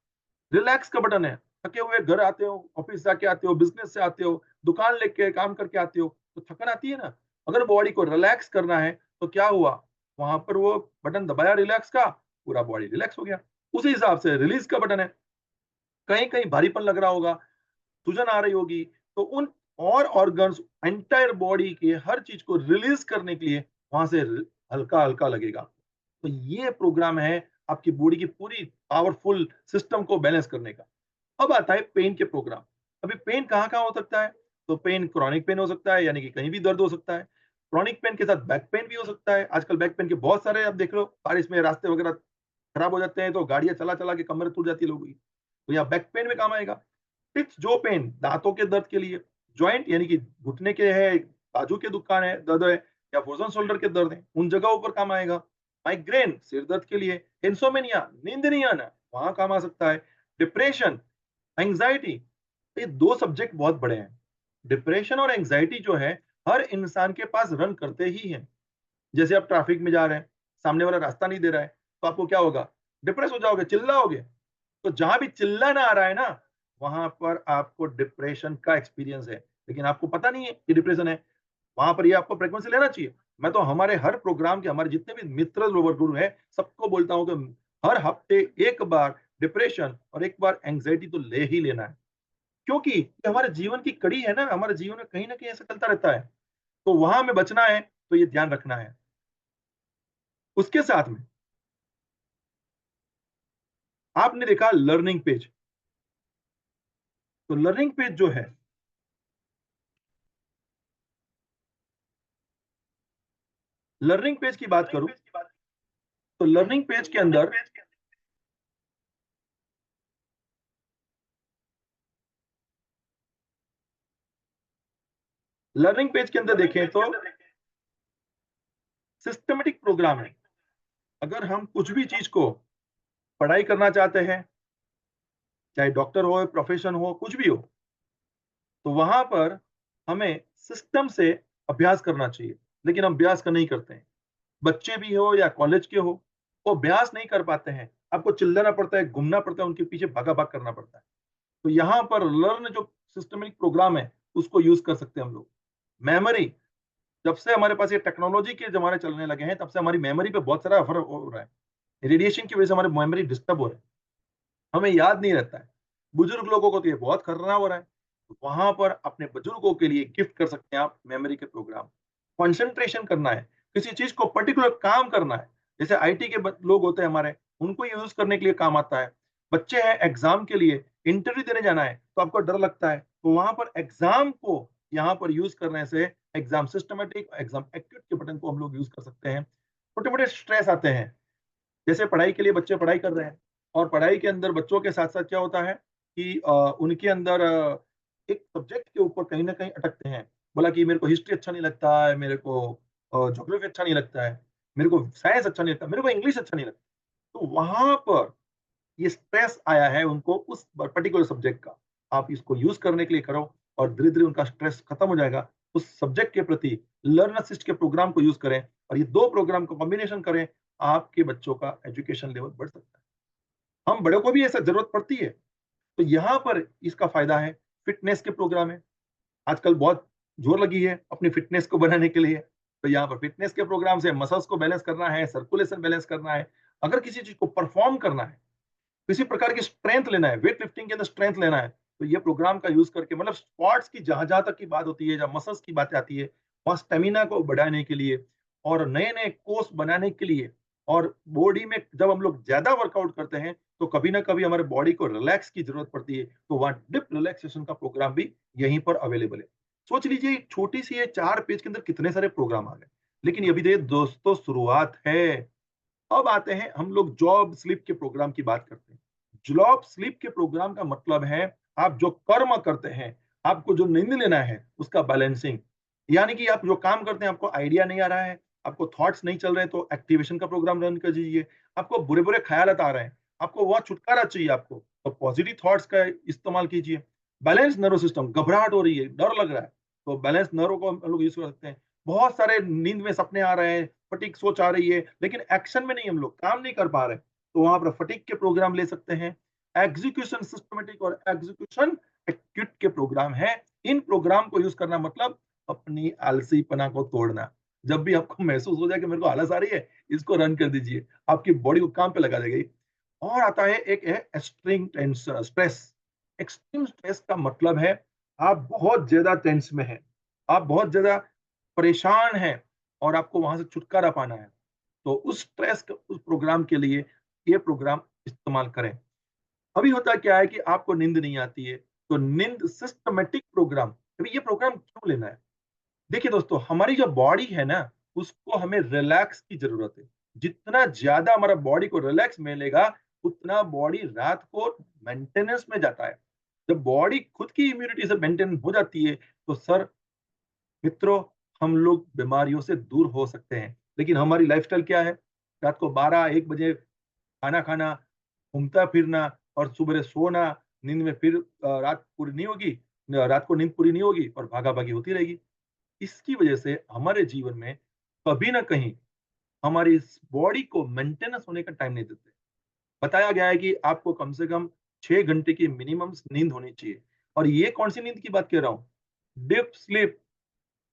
रिलैक्स का बटन है, थके हुए घर आते हो, ऑफिस जाके आते हो, बिज़नेस से आते हो, दुकान लेके काम करके आते हो, तो थकन आती है ना? अगर बॉडी को रिलैक्स करना है, तो क्या हुआ? वहाँ पर वो बटन दबाया रिलैक्स का, पूरा बॉडी रिलैक्स हो गया। उसी हिसाब से रिलीज़ का बटन है, कहीं-कहीं भारीपन लग रहा होगा, सूजन आ रही होगी, तो उन और ऑर्गन्स एंटायर बॉडी के हर चीज़ को रिलीज़ करने के लिए वहाँ से र हल्का-हल्का लगेगा। तो ये प्रोग्राम है आपकी बॉडी की पूरी पावरफुल सिस्टम को बैलेंस करने का। अब आता है पेन के प्रोग्राम। अभी पेन कहाँ-कहाँ हो सकता है? तो पेन क्रॉनिक पेन हो सकता है, यानी कि कहीं भी दर्द हो सकता है। क्रॉनिक पेन के साथ बैक पेन भी हो सकता है। आजकल बैक पेन के बहुत सारे आप देख लो, बारिश में रास्ते वगैरह खराब हो जाते हैं, तो गाड़ियाँ चला-चला के कमर टूट जाती है लोगों की। तो यहाँ बैक पेन में काम आएगा। फिक्स जो पेन दाँतों के दर्द के लिए, जॉइंट यानी कि घुटने के है, बाजू के दुकान है दर्द है या फ्रोज़न शोल्डर के दर्द है, उन जगहों पर काम आएगा। माइग्रेन सिर दर्द के लिए, इन्सोम्निया नींद नहीं आना, वहाँ काम आ सकता है। डिप्रेशन, एंग्ज़ायटी, ये 2 सब्जेक्ट बहुत बड़े हैं। डिप्रेशन और एंग्ज़ायटी जो है, हर इंसान के पास रन करते ही हैं। जैसे आप ट्रैफिक में जा रहे हैं, सामने वाला रास्ता नहीं दे रहा है, तो आपको क्या होगा? डिप्रेस हो जाओगे, चिल्लाओगे। तो जहाँ भी चिल्लाना आ रहा है ना, वहाँ पर आपको डिप्रेशन का एक्सपीरियंस है, लेकिन आपको पता नहीं है कि डिप्रेशन है। वहाँ पर ये आपको फ्रीक्वेंसी लेना चाहिए। मैं तो हमारे हर प्रोग्राम के हमारे जितने भी मित्र लोवर गुरु हैं, सबको बोलता हूँ कि हर हफ्ते 1 बार डिप्रेशन और 1 बार एंग्ज़ायटी तो ले ही लेना है। क्योंकि ये हमारे जीवन की कड़ी है ना, हमारे जीवन में कहीं न कहीं ऐसा चलता रहता है। तो वहाँ हमें बचना है, तो ये ध्यान रखना है। उसके साथ में आपने देखा लर्निंग पेज, तो लर्निंग पेज जो है, लर्निंग पेज की बात करूँ, तो लर्निंग पेज के अंदर लर्निंग पेज के अंदर देखें तो सिस्टमैटिक प्रोग्राम है। अगर हम कुछ भी चीज़ को पढ़ाई करना चाहते हैं, चाहे डॉक्टर हो, प्रोफ़ेशन हो, कुछ भी हो, तो वहाँ पर हमें सिस्टम से अभ्यास करना चाहिए। लेकिन हम अभ्यास नहीं करते हैं। बच्चे भी हो या कॉलेज के हो, वो अभ्यास नहीं कर पाते हैं। आपको चिल्लाना पड़ता है, घूमना पड़ता है, उनके पीछे भागा-भाग करना पड़ता है। तो यहाँ पर लर्न जो सिस्टमैटिक प्रोग्राम है, उसको यूज़ कर सकते हैं हम लोग। मेमोरी, जब से हमारे पास ये टेक्नोलॉजी के ज़माने चलने लगे हैं, तब से हमारी मेमोरी पे बहुत सारा असर हो रहा है। रेडिएशन की वजह से हमारी मेमोरी डिस्टर्ब हो रहा है। हमें याद नहीं रहता है। बुजुर्ग लोगों को तो ये बहुत खतरनाक हो रहा है। वहाँ पर अपने बुजुर्गों के लिए गिफ्ट कर सकते हैं आप मेमोरी के प्रोग्राम। कंसंट्रेशन करना है, किसी चीज़ को पर्टिकुलर काम करना है, जैसे आईटी के ब लोग होते हैं हमारे, उनको यूज़ करने के लिए काम आता है। बच्चे हैं एग्ज़ाम के लिए, इंटरव्यू देने जाना है, तो आपको डर लगता है, तो वहाँ पर एग्ज़ाम को यहाँ पर यूज़ करने से एग्ज़ाम सिस्टमैटिक, एग्ज़ाम एक्यूट के बटन को हम लोग यूज़ कर सकते हैं। छोटे-मोटे स्ट्रेस आते हैं, जैसे पढ़ाई के लिए बच्चे पढ़ाई कर रहे हैं और पढ़ाई के अंदर बच्चों के साथ-साथ क्या होता है कि उनके अंदर एक सब्जेक्ट के ऊपर कहीं न कहीं अटकते हैं। बोला कि मेरे को हिस्ट्री अच्छा नहीं लगता है, मेरे को ज्योग्राफी अच्छा नहीं लगता है, मेरे को साइंस अच्छा नहीं लगता, मेरे को इंग्लिश अच्छा नहीं लगता। तो वहाँ पर ये स्ट्रेस आया है उनको उस पर्टिकुलर सब्जेक्ट का। आप इसको यूज़ करने के लिए करो और धीरे-धीरे उनका स्ट्रेस खत्म हो जाएगा। उस सब्जेक्ट के प्रति लर्न असिस्ट के प्रोग्राम को यूज़ करें और ये 2 प्रोग्राम को कॉम्बिनेशन करें, आपके बच्चों का एजुकेशन लेवल बढ़ सकता है। हम बड़ों को भी ऐसा ज़रूरत पड़ती है, तो यहाँ पर इसका फ़ायदा है। फ़िटनेस के प्रोग्राम है, आजकल बहुत जोर लगी है अपनी फ़िटनेस को बनाने के लिए, तो यहाँ पर फ़िटनेस के प्रोग्राम से मसल्स को बैलेंस करना है, सर्कुलेशन बैलेंस करना है। अगर किसी चीज़ को परफ़ॉर्म करना है, किसी प्रकार की स्ट्रेंथ लेना है, वेट लिफ्टिंग के अंदर स्ट्रेंथ लेना है, तो ये प्रोग्राम का यूज़ करके मतलब स्क्वाट्स की जहाँ-जहाँ तक की बात होती है, जहाँ मसल्स की बातें आती है, वहाँ स्टैमिना को बढ़ाने के लिए और नए-नए कोर्स बनाने के लिए और बॉडी में जब हम लोग ज़्यादा वर्कआउट करते हैं, तो कभी ना कभी हमारे बॉडी को रिलैक्स की ज़रूरत पड़ती है, तो वहाँ डिप रिलैक्सेशन का प्रोग्राम भी यहीं पर अवेलेबल है। सोच लीजिए छोटी-सी ये 4 पेज के अंदर कितने सारे प्रोग्राम आ गए। लेकिन ये अभी देखिए दोस्तों शुरुआत है। अब आते हैं हम लोग जॉब स्लिप के प्रोग्राम की बात करते हैं। जॉब स्लिप के प्रोग्राम का मतलब है आप जो कर्म करते हैं, आपको जो निर्णय लेना है उसका बैलेंसिंग। यानी कि आप जो काम करते हैं आपको आइडिया नहीं आ रहा है, आपको थॉट्स नहीं चल रहे हैं तो एक्टिवेशन का प्रोग्राम रन कर दीजिए। आपको बुरे-बुरे ख़यालात आ रहे हैं, आपको वहाँ छुटकारा चाहिए आपको, तो पॉजिटिव थॉट्स का इस्तेमाल कीजिए। बैलेंस नर्वस सिस्टम, घबराहट हो रही है, डर लग रहा है, तो बैलेंस नर्व को हम लोग यूज़ कर सकते हैं। बहुत सारे नींद में सपने आ रहे हैं, फटीग सोच आ रही है, लेकिन एक्शन में नहीं हम लोग, काम नहीं कर पा रहे, तो वहाँ पर फटीग के प्रोग्राम ले सकते हैं। एग्जीक्यूशन सिस्टमैटिक और एग्जीक्यूशन एक्यूट के प्रोग्राम हैं। इन प्रोग्राम को यूज़ करना मतलब अपनी आलसीपना को तोड़ना। जब भी आपको महसूस हो जाए कि मेरे को आलस आ रही है, इसको रन कर दीजिए। आपकी बॉडी को काम पे लगा देगा ये। और आता है एक है extreme tense stress. Extreme stress का मतलब है आप बहुत ज़्यादा टेंस में हैं, आप बहुत ज़्यादा परेशान हैं और आपको वहाँ से छुटकारा पाना है। तो उस स्ट्रेस क उस प्रोग्राम के लिए ये प्रोग्राम इस्तेमाल करें। अभी होता क्या है कि आपको नींद नहीं आती है, तो नींद सिस्टमैटिक प्रोग्राम, अभी ये प्रोग्राम क्यों लेना है? देखिए दोस्तों, हमारी जो बॉडी है ना, उसको हमें रिलैक्स की ज़रूरत है। जितना ज़्यादा हमारा बॉडी को रिलैक्स मिलेगा, उतना बॉडी रात को मेंटेनेंस में जाता है। जब बॉडी खुद की इम्यूनिटी से मेंटेन हो जाती है, तो सर मित्रों, हम लोग बीमारियों से दूर हो सकते हैं। लेकिन हमारी लाइफ़स्टाइल क्या है? रात को 12-1 बजे खाना खाना, घूमता-फिरना और सुबह सोना, नींद में फिर रात पूरी नहीं होगी रात को नींद पूरी नहीं होगी और भागा-भागी होती रहेगी। इसकी वजह से हमारे जीवन में कभी ना कहीं हमारी इस बॉडी को मेंटेनेंस होने का टाइम नहीं देते। बताया गया है कि आपको कम से कम 6 घंटे की मिनिमम नींद होनी चाहिए। और ये कौन-सी नींद की बात कर रहा हूँ? Deep sleep.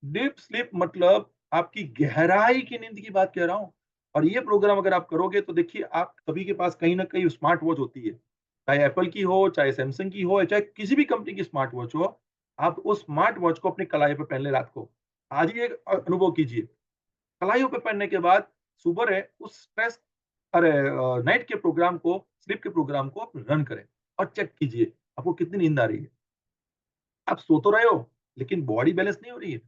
डीप स्लीप मतलब आपकी गहराई की नींद की बात कर रहा हूँ। और ये प्रोग्राम अगर आप करोगे तो देखिए आप सभी के पास कहीं न कहीं स्मार्ट वॉच होती है। चाहे एप्पल की हो, चाहे सैमसंग की हो, या चाहे किसी भी कंपनी की स्मार्ट वॉच हो, आप उस स्मार्ट वॉच को अपनी कलाई पे पहन लें रात को। आज ही एक अनुभव कीजिए। कलाइयों पे पहनने के बाद सुबह है उस स्ट्रेस नाइट के प्रोग्राम को, स्लीप के प्रोग्राम को आप रन करें और चेक कीजिए आपको कितनी नींद आ रही है। आप सो तो रहे हो, लेकिन बॉडी बैलेंस नहीं हो रही है,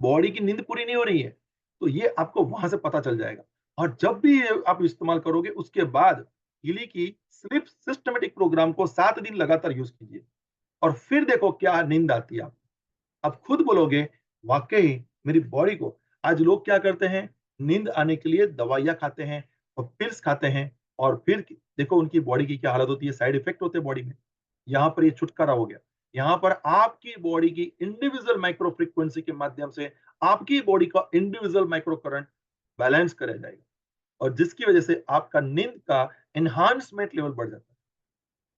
बॉडी की नींद पूरी नहीं हो रही है। तो ये आपको वहां से पता चल जाएगा। और जब भी ये आप इस्तेमाल करोगे उसके बाद गिली की स्लीप सिस्टमेटिक प्रोग्राम को 7 दिन लगातार यूज कीजिए और फिर देखो क्या नींद आती है आपको। आप खुद बोलोगे वाकई मेरी बॉडी को। आज लोग क्या करते हैं, नींद आने के लिए दवाइयाँ खाते हैं और पिल्स खाते हैं और फिर देखो उनकी बॉडी की क्या हालत होती है, साइड इफेक्ट होते हैं बॉडी में। यहाँ पर ये छुटकारा हो गया। यहाँ पर आपकी बॉडी की इंडिविजुअल माइक्रो फ्रीक्वेंसी के माध्यम से आपकी बॉडी का इंडिविजुअल माइक्रो करंट बैलेंस करा जाएगा और जिसकी वजह से आपका नींद का एनहांसमेंट लेवल बढ़ जाता है।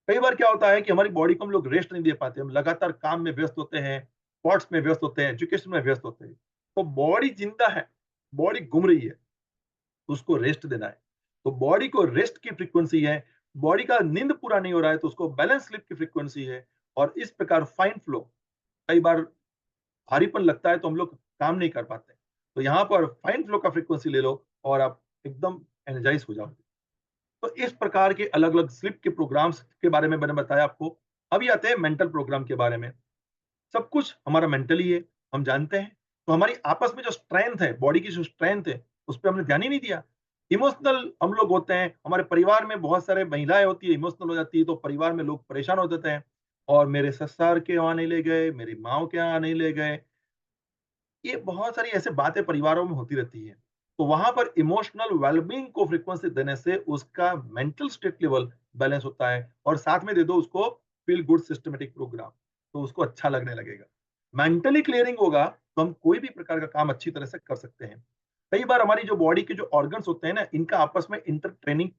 कई बार क्या होता है कि हमारी बॉडी को हम लोग रेस्ट नहीं दे पाते, हम लगातार काम में व्यस्त होते हैं, स्पोर्ट्स में व्यस्त होते हैं, एजुकेशन में व्यस्त होते हैं। तो बॉडी जिंदा है, बॉडी घूम रही है, तो उसको रेस्ट देना है। तो बॉडी को रेस्ट की फ्रीक्वेंसी है, बॉडी का नींद पूरा नहीं हो रहा है तो उसको बैलेंस स्लीप की फ्रीक्वेंसी है। और इस प्रकार फाइन फ्लो, कई बार भारीपन लगता है तो हम लोग काम नहीं कर पाते। तो यहाँ पर फाइन फ्लो का फ्रीक्वेंसी ले लो और आप एकदम एनर्जाइज हो जाओगे। तो इस प्रकार के अलग-अलग स्लीप के प्रोग्राम्स के बारे में मैंने बताया आपको। अभी आते हैं मेंटल प्रोग्राम के बारे में। सब कुछ हमारा मेंटल ही है, हम जानते हैं। तो हमारी आपस में जो स्ट्रेंथ है, बॉडी की जो स्ट्रेंथ है, उस पे हमने ध्यान ही नहीं दिया। इमोशनल हम लोग होते हैं, हमारे परिवार में बहुत सारे महिलाएँ होती है, इमोशनल हो जाती है, तो परिवार में लोग परेशान हो जाते हैं और मेरे ससुराल के वहाँ नहीं ले गए, मेरी माँ के यहाँ नहीं ले गए। ये बहुत सारी ऐसे बातें परिवारों में होती रहती है। तो वहां पर इमोशनल वेलबींग को फ्रीक्वेंसी देने से उसका मेंटल स्टेट लेवल बैलेंस होता है और साथ में दे दो उसको फील गुड सिस्टमेटिक प्रोग्राम, तो उसको अच्छा लगने लगेगा। मेंटली क्लियरिंग होगा तो हम कोई भी प्रकार का काम अच्छी तरह से कर सकते हैं। कई बार हमारी जो बॉडी के जो ऑर्गन्स होते हैं ना, इनका आपस में इंटर ट्रेनिंग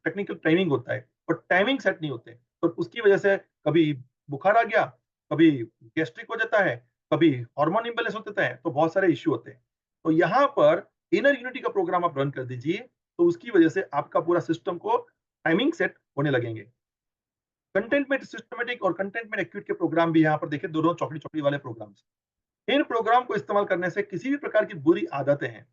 टेक्निकल ट्रेनिंग होता है और टाइमिंग सेट नहीं होते, तो उसकी वजह से कभी बुखार आ गया, कभी गैस्ट्रिक हो जाता है, कभी हार्मोन इम्बैलेंस हो जाता है, तो बहुत सारे इश्यू होते हैं। तो यहाँ पर इनर यूनिटी का प्रोग्राम आप रन कर दीजिए, तो उसकी वजह से आपका पूरा सिस्टम को टाइमिंग सेट होने लगेंगे। कंटेंटमेंट सिस्टमेटिक और कंटेंटमेंट एक्यूट के प्रोग्राम भी यहाँ पर देखिए, दोनों चौकड़ी-चौकड़ी वाले प्रोग्राम्स। इन प्रोग्राम को इस्तेमाल करने से किसी भी प्रकार की बुरी आदतें हैं,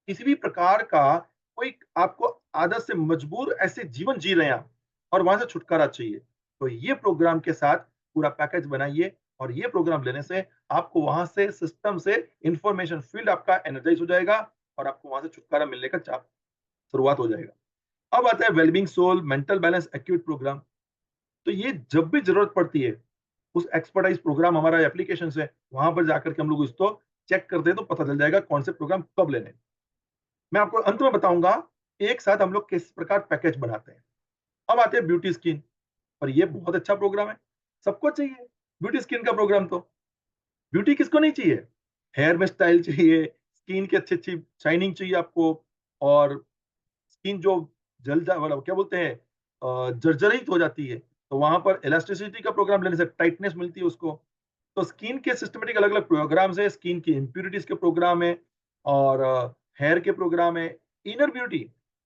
किसी भी प्रकार का कोई आपको आदत से मजबूर ऐसे जीवन जी रहे हैं आप और वहां से छुटकारा चाहिए, तो ये प्रोग्राम के साथ पूरा पैकेज बनाइए और ये प्रोग्राम लेने से आपको वहां से सिस्टम से इंफॉर्मेशन फील्ड आपका एनर्जाइज हो जाएगा और आपको वहां से छुटकारा मिलने का शुरुआत हो जाएगा। अब आता है wellbeing soul mental balance acute program. तो ये जब भी जरूरत पड़ती है, उस एक्सपर्टाइज प्रोग्राम हमारा एप्लीकेशन है, वहां पर जाकर के हम लोग इसको चेक करते हैं तो पता चल जाएगा कौन से प्रोग्राम कब लेने हैं। मैं आपको अंत में बताऊंगा एक साथ हम लोग किस प्रकार पैकेज बनाते हैं। अब आते हैं ब्यूटी स्किन, और ये बहुत अच्छा प्रोग्राम है, सबको चाहिए ब्यूटी स्किन का प्रोग्राम। तो ब्यूटी किसको नहीं चाहिए, हेयर में स्टाइल चाहिए, स्किन की अच्छी अच्छी शाइनिंग चाहिए आपको, और स्किन जो जल जा मतलब क्या बोलते हैं जर्जरित हो जाती है, तो वहां पर इलास्टिसिटी का प्रोग्राम लेने से टाइटनेस मिलती है उसको। तो स्किन के सिस्टमेटिक अलग अलग प्रोग्राम्स है, स्किन की इम्प्यूरिटीज के प्रोग्राम है और हेयर के प्रोग्राम है। इनर ब्यूटी,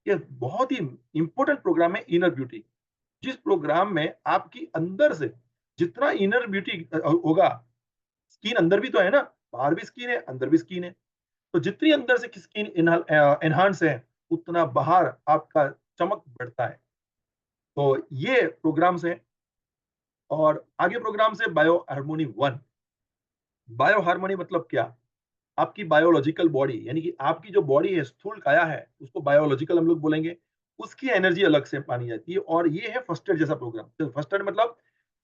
ये बहुत ही इंपॉर्टेंट प्रोग्राम है इनर ब्यूटी, जिस प्रोग्राम में आपकी अंदर से जितना इनर ब्यूटी होगा, स्किन अंदर भी तो है ना, बाहर भी स्किन है अंदर भी स्किन है, तो जितनी अंदर से स्किन एनहांस है उतना बाहर आपका चमक बढ़ता है। तो ये प्रोग्राम्स है। और आगे प्रोग्राम से bio harmony one. Bio harmony मतलब क्या, आपकी बायोलॉजिकल बॉडी, यानी कि आपकी जो बॉडी है, स्थूल काया है, उसको बायोलॉजिकल हम लोग बोलेंगे। उसकी एनर्जी अलग से मानी जाती है और ये है फर्स्ट एड जैसा प्रोग्राम। तो फर्स्ट एड मतलब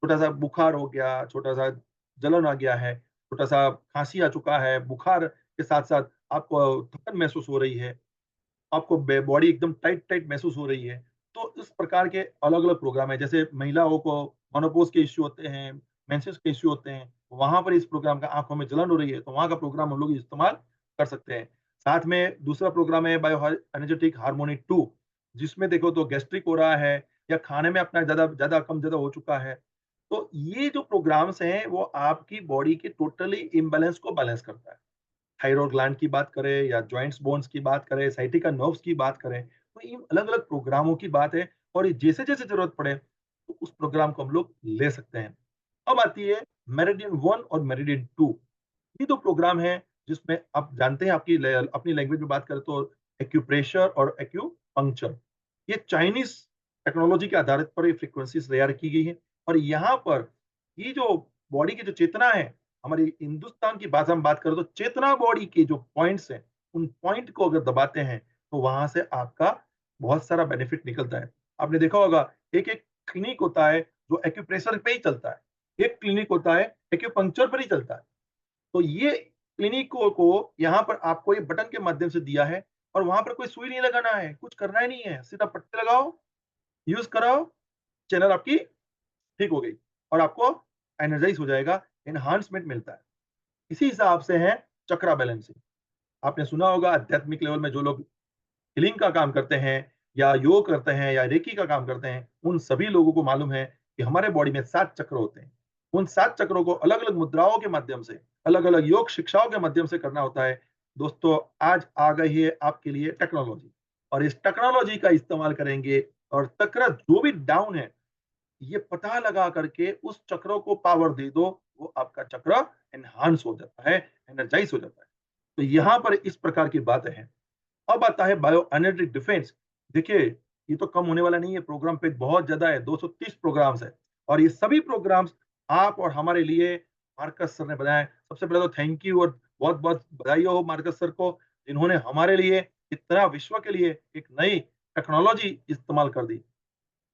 छोटा सा बुखार हो गया, छोटा सा जलन आ गया है, छोटा सा खांसी आ चुका है, बुखार के साथ साथ आपको थकन महसूस हो रही है, आपको बॉडी एकदम टाइट टाइट महसूस हो रही है, तो इस प्रकार के अलग अलग प्रोग्राम है। जैसे महिलाओं को मोनोपोज के इश्यू होते हैं, मेंसेस के इश्यू होते हैं, वहां पर इस प्रोग्राम का, आंखों में जलन हो रही है तो वहां का प्रोग्राम हम लोग इस्तेमाल कर सकते हैं। साथ में दूसरा प्रोग्राम है बायो एनर्जेटिक हार्मोनी 2, जिसमें देखो तो गैस्ट्रिक हो रहा है या खाने में अपना ज्यादा ज्यादा कम ज्यादा हो चुका है, तो ये जो प्रोग्राम्स हैं वो आपकी बॉडी के टोटली इम्बैलेंस को बैलेंस करता है। थायराइड ग्लैंड की बात करें या जॉइंट्स बोन्स की बात करें, साइटिका नर्व्स की बात करें, तो इन अलग-अलग प्रोग्रामों की बात है और ये जैसे-जैसे ज़रूरत पड़े, तो उस प्रोग्राम को हम लोग ले सकते हैं। अब आती है मेरिडियन 1 और मेरिडियन 2। ये 2 प्रोग्राम हैं जिसमें आप जानते हैं, अपनी लैंग्वेज में बात करें तो एक्यूप्रेशर और एक्यूपंक्चर। ये चाइनीज़ टेक्नोलॉजी के आधारित पर ये फ्रीक्वेंसीज़ तैयार की गई हैं और यहाँ पर ये जो बॉडी की जो चेतना है, हमारी हिंदुस्तान की भाषा में बात करें तो चेतना बॉडी के जो पॉइंट्स हैं, उन पॉइंट को अगर दबाते हैं, तो वहाँ से आपका बहुत सारा बेनिफिट निकलता है। आपने देखा होगा एक-एक क्लिनिक होता है जो एक्यूप्रेशर पे ही चलता है। एक क्लिनिक होता है एक्यूपंक्चर पर ही चलता है। तो ये क्लिनिकों को यहाँ पर आपको ये बटन के माध्यम से दिया है और वहाँ पर कोई सुई नहीं लगाना है, कुछ करना ही नहीं है। सीधा पट्टी लगाओ, यूज़ कराओ, चैनल आपकी ठीक हो गई और आपको एनर्जाइज़ हो जाएगा, एनहांसमेंट मिलता है। इसी हिसाब से है चक्रा बैलेंसिंग। आपने सुना होगा आध्यात्मिक लेवल में जो लोग हीलिंग का काम करते हैं या योग करते हैं या रेकी का काम करते हैं, उन सभी लोगों को मालूम है कि हमारे बॉडी में 7 चक्र होते हैं। उन 7 चक्रों को अलग-अलग मुद्राओं के माध्यम से, अलग-अलग योग शिक्षाओं के माध्यम से करना होता है। दोस्तों, आज आ गई है आपके लिए टेक्नोलॉजी और इस टेक्नोलॉजी का इस्तेमाल करेंगे और चक्र जो भी डाउन है, ये पता लगा करके उस चक्रों को पावर दे दो, वो आपका चक्र एनहांस हो जाता है, एनर्जाइज़ हो जाता है। तो यहाँ पर इस प्रकार की बातें हैं। अब आता है बायो एनर्जेटिक डिफेंस। देखिए, ये तो कम होने वाला नहीं है, प्रोग्राम पे बहुत ज़्यादा है, 230 प्रोग्राम्स हैं और ये सभी प्रोग्राम्स आप और हमारे लिए मार्कस सर ने बनाए। सबसे पहले तो थैंक यू और बहुत-बहुत बधाई हो मार्कस सर को, जिन्होंने हमारे लिए इतना विश्व के लिए एक नई टेक्नोलॉजी इस्तेमाल कर दी।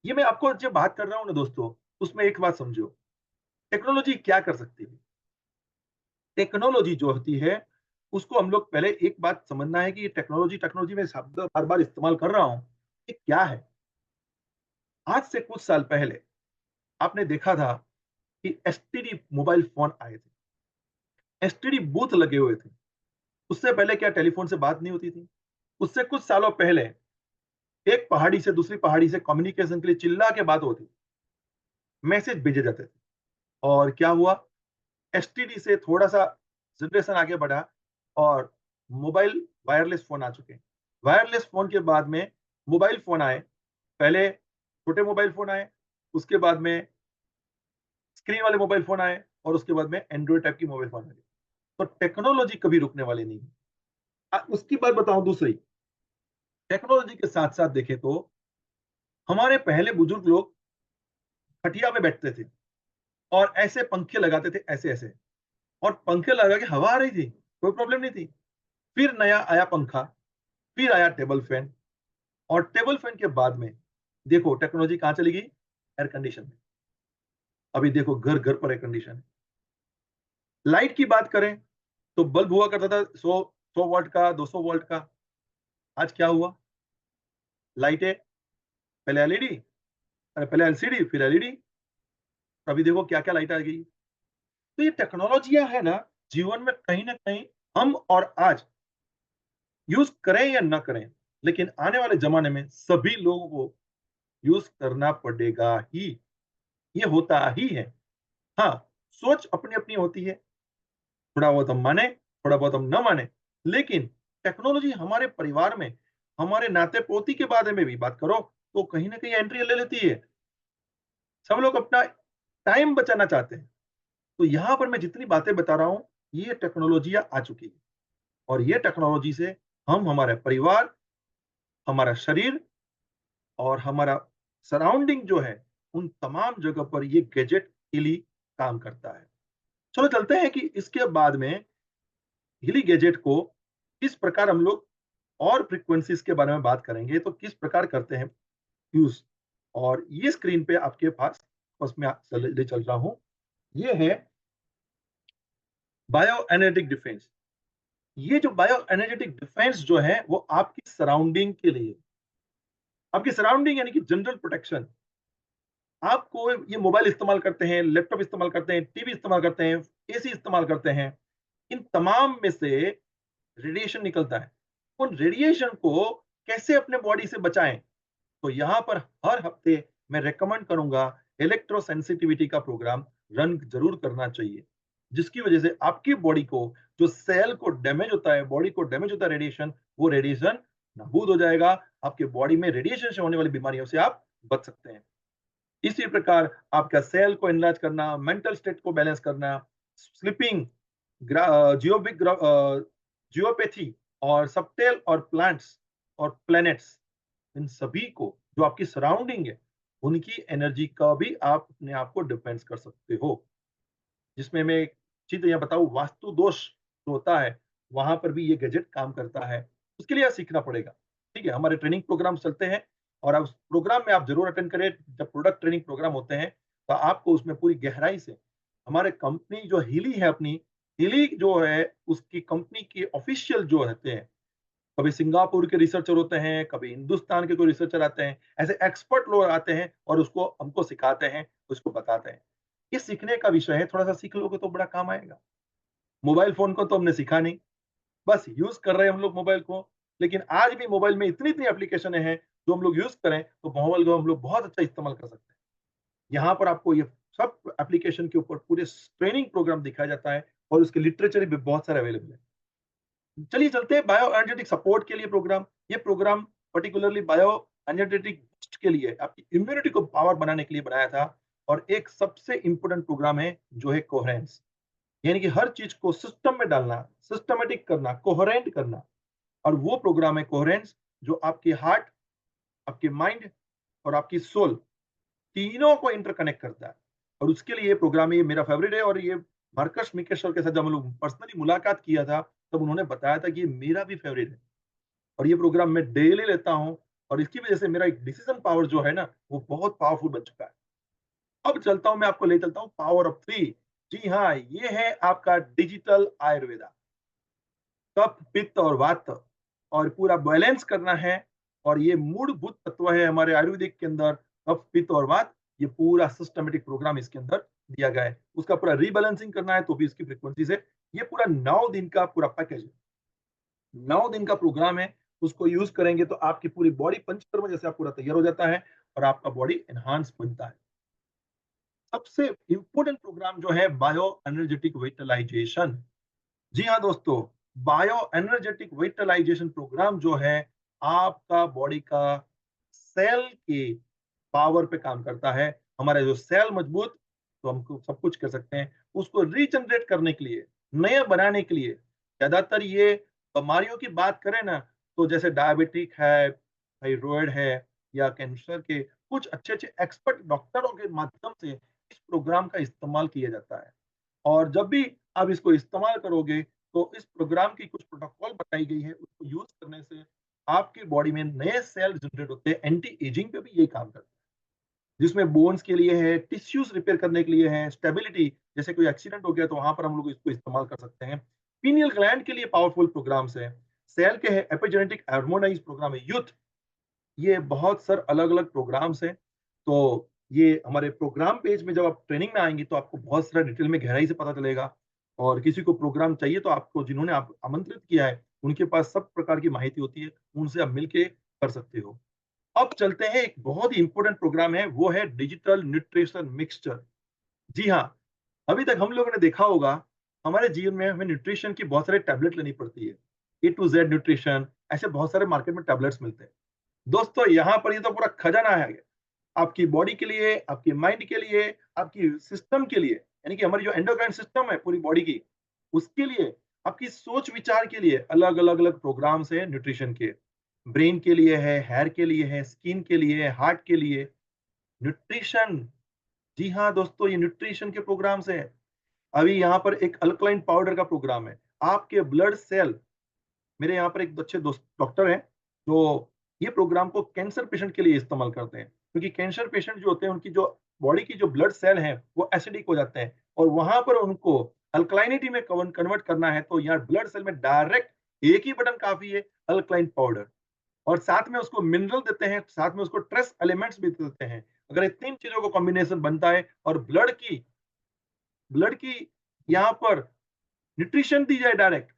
ये मैं आपको जो बात कर रहा हूँ ना दोस्तों, उसमें एक बात समझो, टेक्नोलॉजी क्या कर सकती है? टेक्नोलॉजी जो होती है, उसको हम लोग पहले एक बात समझना है कि ये टेक्नोलॉजी टेक्नोलॉजी मैं शब्द बार-बार इस्तेमाल कर रहा हूँ, ये क्या है? आज से कुछ साल पहले आपने देखा था कि एसटीडी मोबाइल फ़ोन आए थे। एसटीडी बूथ लगे हुए थे। उससे पहले क्या टेलीफ़ोन से बात नहीं होती थी? उससे कुछ सालों पहले एक पहाड़ी से दूसरी पहाड़ी से कम्युनिकेशन के लिए चिल्ला के बात होती, मैसेज भेजे जाते थे और क्या हुआ? एसटीडी से थोड़ा-सा जनरेशन आगे बढ़ा और मोबाइल वायरलेस फ़ोन आ चुके हैं। वायरलेस फ़ोन के बाद में मोबाइल फ़ोन आए। पहले छोटे मोबाइल फ़ोन आए, उसके बाद में स्क्रीन वाले मोबाइल फ़ोन आए और उसके बाद में एंड्रॉयड टाइप की मोबाइल फ़ोन आ गए। तो टेक्नोलॉजी कभी रुकने वाली नहीं है। उसकी बात बताऊँ दूसरी, टेक्नोलॉजी के साथ-साथ देखें तो हमारे पहले बुजुर्ग लोग खटिया पे बैठते थे और ऐसे पंखे लगाते थे ऐसे-ऐसे और पंखे लगा के हवा आ रही थी, कोई प्रॉब्लम नहीं थी। फिर नया आया पंखा, फिर आया टेबल फैन और टेबल फैन के बाद में देखो टेक्नोलॉजी कहाँ चली गई? एयर कंडीशन में। अभी देखो घर-घर पर एयर कंडीशन है। लाइट की बात करें तो बल्ब हुआ करता था 100 वॉट का, 200 वोल्ट का। आज क्या हुआ? लाइटें पहले एलईडी, अरे पहले एलसीडी फिर एलईडी। अभी देखो क्या-क्या लाइट आ गई। तो ये टेक्नोलॉजियाँ है ना, जीवन में कहीं न कहीं हम और आज यूज़ करें या ना करें, लेकिन आने वाले ज़माने में सभी लोगों को यूज़ करना पड़ेगा ही। ये होता ही है। हाँ, सोच अपनी-अपनी होती है। थोड़ा बहुत हम माने, थोड़ा बहुत हम ना माने, लेकिन टेक्नोलॉजी हमारे परिवार में, हमारे नाते-पोती के बारे में भी बात करो, तो कहीं न कहीं एंट्री ले लेती है। सब लोग अपना टाइम बचाना चाहते हैं। तो यहाँ पर मैं जितनी बातें बता रहा हूँ, ये टेक्नोलॉजियाँ आ चुकी है और ये टेक्नोलॉजी से हम हमारे परिवार, हमारा शरीर और हमारा सराउंडिंग जो है, उन तमाम जगह पर ये गैजेट इली काम करता है। चलो चलते हैं कि इसके बाद में हिली गैजेट को किस प्रकार हम लोग और फ्रीक्वेंसीज़ के बारे में बात करेंगे, तो किस प्रकार करते हैं यूज़। और ये स्क्रीन पे आपके पास बस मैं ले चल रहा हूँ। ये है बायो एनर्जेटिक डिफेंस। ये जो बायो एनर्जेटिक डिफेंस जो है, वो आपकी सराउंडिंग के लिए, आपकी सराउंडिंग यानी कि जनरल प्रोटेक्शन, आपको ये मोबाइल इस्तेमाल करते हैं, लैपटॉप इस्तेमाल करते हैं, टीवी इस्तेमाल करते हैं, एसी इस्तेमाल करते हैं, इन तमाम में से रेडिएशन निकलता है। उन रेडिएशन को कैसे अपने बॉडी से बचाएँ? तो यहाँ पर हर हफ्ते मैं रिकमेंड करूँगा इलेक्ट्रो सेंसिटिविटी का प्रोग्राम रन ज़रूर करना चाहिए। जिसकी वजह से आपकी बॉडी को जो सेल को डैमेज होता है, बॉडी को डैमेज होता है रेडिएशन, वो रेडिएशन नाबूद हो जाएगा। आपके बॉडी में रेडिएशन से होने वाली बीमारियों से आप बच सकते हैं। इसी प्रकार आपका सेल को एनलार्ज करना, मेंटल स्टेट को बैलेंस करना, स्लीपिंग, जियोपैथी और सबटेल और प्लांट्स और प्लैनेट्स, इन सभी को जो आपकी सराउंडिंग है, उनकी एनर्जी का भी आप अपने आप को डिफेंस कर सकते हो। जिसमें मैं एक चीज़ यहाँ बताऊँ, वास्तु दोष जो होता है, वहाँ पर भी ये गैजेट काम करता है। उसके लिए सीखना पड़ेगा। ठीक है? हमारे ट्रेनिंग प्रोग्राम चलते हैं और उस प्रोग्राम में आप ज़रूर अटेंड करें। जब प्रोडक्ट ट्रेनिंग प्रोग्राम होते हैं, तो आपको उसमें पूरी गहराई से हमारे कंपनी जो हीली है अपनी, हीली जो है उसकी कंपनी के ऑफिशियल जो रहते हैं, कभी सिंगापुर के रिसर्चर होते हैं, कभी हिंदुस्तान के कोई रिसर्चर आते हैं, ऐसे एक्सपर्ट लोग आते हैं और उसको हमको सिखाते हैं, उसको बताते हैं। ये सीखने का विषय है, थोड़ा-सा सीख लोगे तो बड़ा काम आएगा। मोबाइल फ़ोन को तो हमने सीखा नहीं, बस यूज़ कर रहे हैं हम लोग मोबाइल को, लेकिन आज भी मोबाइल में इतनी-इतनी एप्लीकेशनें हैं, जो हम लोग यूज़ करें, तो मोबाइल को हम लोग बहुत अच्छा इस्तेमाल कर सकते हैं। यहाँ पर आपको ये सब एप्लीकेशन के ऊपर पूरे ट्रेनिंग प्रोग्राम दिखाया जाता है और उसके लिटरेचर भी बहुत सारे अवेलेबल है। चलिए चलते हैं बायो एनर्जेटिक सपोर्ट के लिए प्रोग्राम। ये program particularly bio energetic boost के लिए, आपकी इम्यूनिटी को पावर बनाने के लिए बनाया था और एक सबसे इम्पोर्टेंट प्रोग्राम है जो है कोहेरेंस। यानी कि हर चीज को सिस्टम में डालना, सिस्टमैटिक करना, कोहेरेंट करना। और वो प्रोग्राम है कोहेरेंस, जो आपके हार्ट, आपके माइंड और आपकी सोल, तीनों को इंटरकनेक्ट करता है। और उसके लिए ये प्रोग्राम, ये मेरा फेवरेट है। और ये मार्कस मिकेशर के साथ जब हम लोग पर्सनली मुलाकात किया था, तब उन्होंने बताया था कि ये मेरा भी फेवरेट है और ये प्रोग्राम मैं डेली लेता हूँ और इसकी वजह से मेरा एक डिसीजन पावर जो है ना, वो बहुत पावरफुल बन चुका है। अब चलता हूँ, मैं आपको ले चलता हूँ पावर ऑफ 3। जी हाँ, ये है आपका डिजिटल आयुर्वेदा। कफ, पित्त और वात और पूरा बैलेंस करना है। और ये मूलभूत तत्व है हमारे आयुर्वेदिक के अंदर, कफ, पित्त और वात। ये पूरा सिस्टमैटिक प्रोग्राम इसके अंदर दिया गया है। उसका पूरा रीबैलेंसिंग करना है तो भी इसकी फ्रीक्वेंसी से। ये पूरा 9 दिन का पूरा पैकेज है। 9 दिन का प्रोग्राम है, उसको यूज़ करेंगे तो आपकी पूरी बॉडी पंचकर्म जैसे आप पूरा तैयार हो जाता है और आपका बॉडी एनहांस बनता है। सबसे इम्पोर्टेंट प्रोग्राम जो है बायो एनर्जेटिक विटलाइजेशन। जी हाँ दोस्तों, बायो एनर्जेटिक विटलाइजेशन प्रोग्राम जो है, आपका बॉडी का सेल के पावर पे काम करता है। हमारे जो सेल मजबूत, तो हमको सब कुछ कर सकते हैं। उसको रीजनरेट करने के लिए, नया बनाने के लिए, ज्यादातर ये बीमारियों की बात करें ना, तो जैसे डायबिटिक है, थायराइड है या कैंसर के, कुछ अच्छे-अच्छे एक्सपर्ट डॉक्टरों के माध्यम से इस प्रोग्राम का इस्तेमाल किया जाता है। और जब भी आप इसको इस्तेमाल करोगे, तो इस प्रोग्राम की कुछ प्रोटोकॉल बताई गई है, उसको यूज़ करने से आपकी बॉडी में नए सेल जनरेट होते हैं। एंटी एजिंग पे भी ये काम करता है। जिसमें बोन्स के लिए है, टिश्यूज़ रिपेयर करने के लिए है, स्टेबिलिटी, जैसे कोई एक्सीडेंट हो गया तो वहाँ पर हम लोग इसको इस्तेमाल कर सकते हैं। पीनियल ग्लैंड के लिए पावरफुल प्रोग्राम्स हैं। सेल के है एपिजेनेटिक हार्मोनाइज़ प्रोग्राम है, यूथ। ये बहुत सर अलग-अलग प्रोग्राम्स हैं। तो ये हमारे प्रोग्राम पेज में जब आप ट्रेनिंग में आएँगे तो आपको बहुत सारा डिटेल में गहराई से पता चलेगा। और किसी को प्रोग्राम चाहिए तो आपको, जिन्होंने आप आमंत्रित किया है, उनके पास सब प्रकार की माहिती होती है, उनसे आप मिलके कर सकते हो। अब चलते हैं, एक बहुत ही इम्पोर्टेंट प्रोग्राम है, वो है डिजिटल न्यूट्रिशन मिक्सचर। जी हाँ, अभी तक हम लोगों ने देखा होगा, हमारे जीवन में हमें न्यूट्रिशन की बहुत सारी टैबलेट लेनी पड़ती है। ए टू ज़ेड न्यूट्रिशन, ऐसे बहुत सारे मार्केट में टैबलेट्स मिलते हैं। दोस्तों, यहाँ पर ये तो पूरा खजाना है। आपकी बॉडी के लिए, आपके माइंड के लिए, आपकी सिस्टम के लिए, यानी कि हमारी जो एंडोक्राइन सिस्टम है पूरी बॉडी की, उसके लिए, आपकी सोच विचार के लिए अलग अलग अलग प्रोग्राम्स है न्यूट्रिशन के। ब्रेन के लिए है, हेयर के लिए है, स्किन के लिए है, हार्ट के लिए। न्यूट्रिशन, जी हाँ दोस्तों, ये न्यूट्रिशन के प्रोग्राम्स हैं। अभी यहाँ पर एक अल्कलाइन पाउडर का प्रोग्राम है। आपके ब्लड सेल, मेरे यहाँ पर एक अच्छे दोस्त डॉक्टर हैं, जो ये प्रोग्राम को कैंसर पेशेंट के लिए इस्तेमाल करते हैं। क्योंकि कैंसर पेशेंट जो होते हैं, उनकी जो बॉडी की जो ब्लड सेल हैं, वो एसिडिक हो जाते हैं और वहाँ पर उनको अल्कलाइनिटी में कन्वर्ट करना है, तो यहाँ ब्लड सेल में डायरेक्ट एक ही बटन काफ़ी है, अल्कलाइन पाउडर। और साथ में उसको मिनरल देते हैं, साथ में उसको ट्रेस एलिमेंट्स भी देते हैं। अगर ये 3 चीज़ों का कॉम्बिनेशन बनता है और ब्लड की यहाँ पर न्यूट्रिशन दी जाए डायरेक्ट,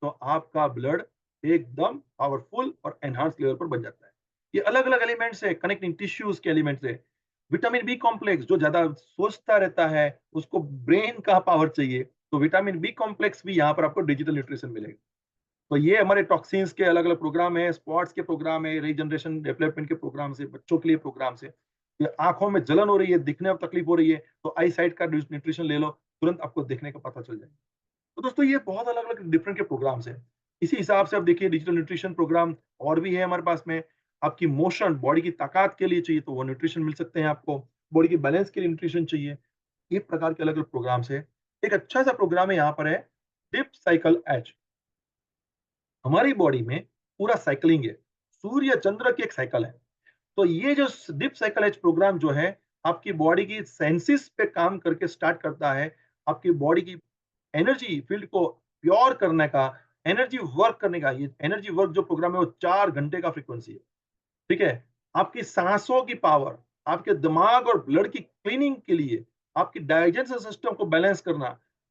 तो आपका ब्लड एकदम पावरफुल और एनहांस लेवल पर बन जाता है। ये अलग-अलग एलिमेंट्स है, कनेक्टिंग टिश्यूज के एलिमेंट्स है। विटामिन बी कॉम्प्लेक्स जो ज़्यादा सोचता रहता है, उसको ब्रेन का पावर चाहिए, तो विटामिन बी कॉम्प्लेक्स भी यहाँ पर आपको डिजिटल न्यूट्रिशन मिलेगा। तो ये हमारे टॉक्सिन्स के अलग-अलग प्रोग्राम है, स्पॉट्स के प्रोग्राम है, रीजनरेशन डेवलपमेंट के प्रोग्राम्स है, बच्चों के लिए प्रोग्राम्स है। ये आँखों में जलन हो रही है, दिखने में तकलीफ हो रही है, तो आई साइट का न्यूट्रिशन ले लो, तुरंत आपको देखने का पता चल जाएगा। तो दोस्तों ये बहुत अलग-अलग डिफरेंट के प्रोग्राम्स हैं। इसी हिसाब से आप देखिए डिजिटल न्यूट्रिशन प्रोग्राम और भी है हमारे पास में। आपकी मोशन, बॉडी की ताकत के लिए चाहिए तो वो न्यूट्रिशन मिल सकते हैं आपको। बॉडी के बैलेंस के लिए न्यूट्रिशन चाहिए। ये प्रकार के अलग-अलग प्रोग्राम्स हैं। एक अच्छा सा प्रोग्राम है यहाँ पर है डिप साइकिल एज। हमारी बॉडी में पूरा साइक्लिंग है। सूर्य चंद्र की एक साइकिल है। तो ये जो डीप साइकिल एज प्रोग्राम जो है आपकी बॉडी की सेंसिस पे काम करके स्टार्ट करता है। आपकी बॉडी की एनर्जी फील्ड को प्योर करने का, एनर्जी वर्क करने का, ये एनर्जी वर्क जो प्रोग्राम है वो 4 घंटे का फ्रीक्वेंसी है। ठीक है। आपकी सांसों की पावर, आपके दिमाग और ब्लड की क्लीनिंग के लिए, आपकी डाइजेशन सिस्टम को बैलेंस करना,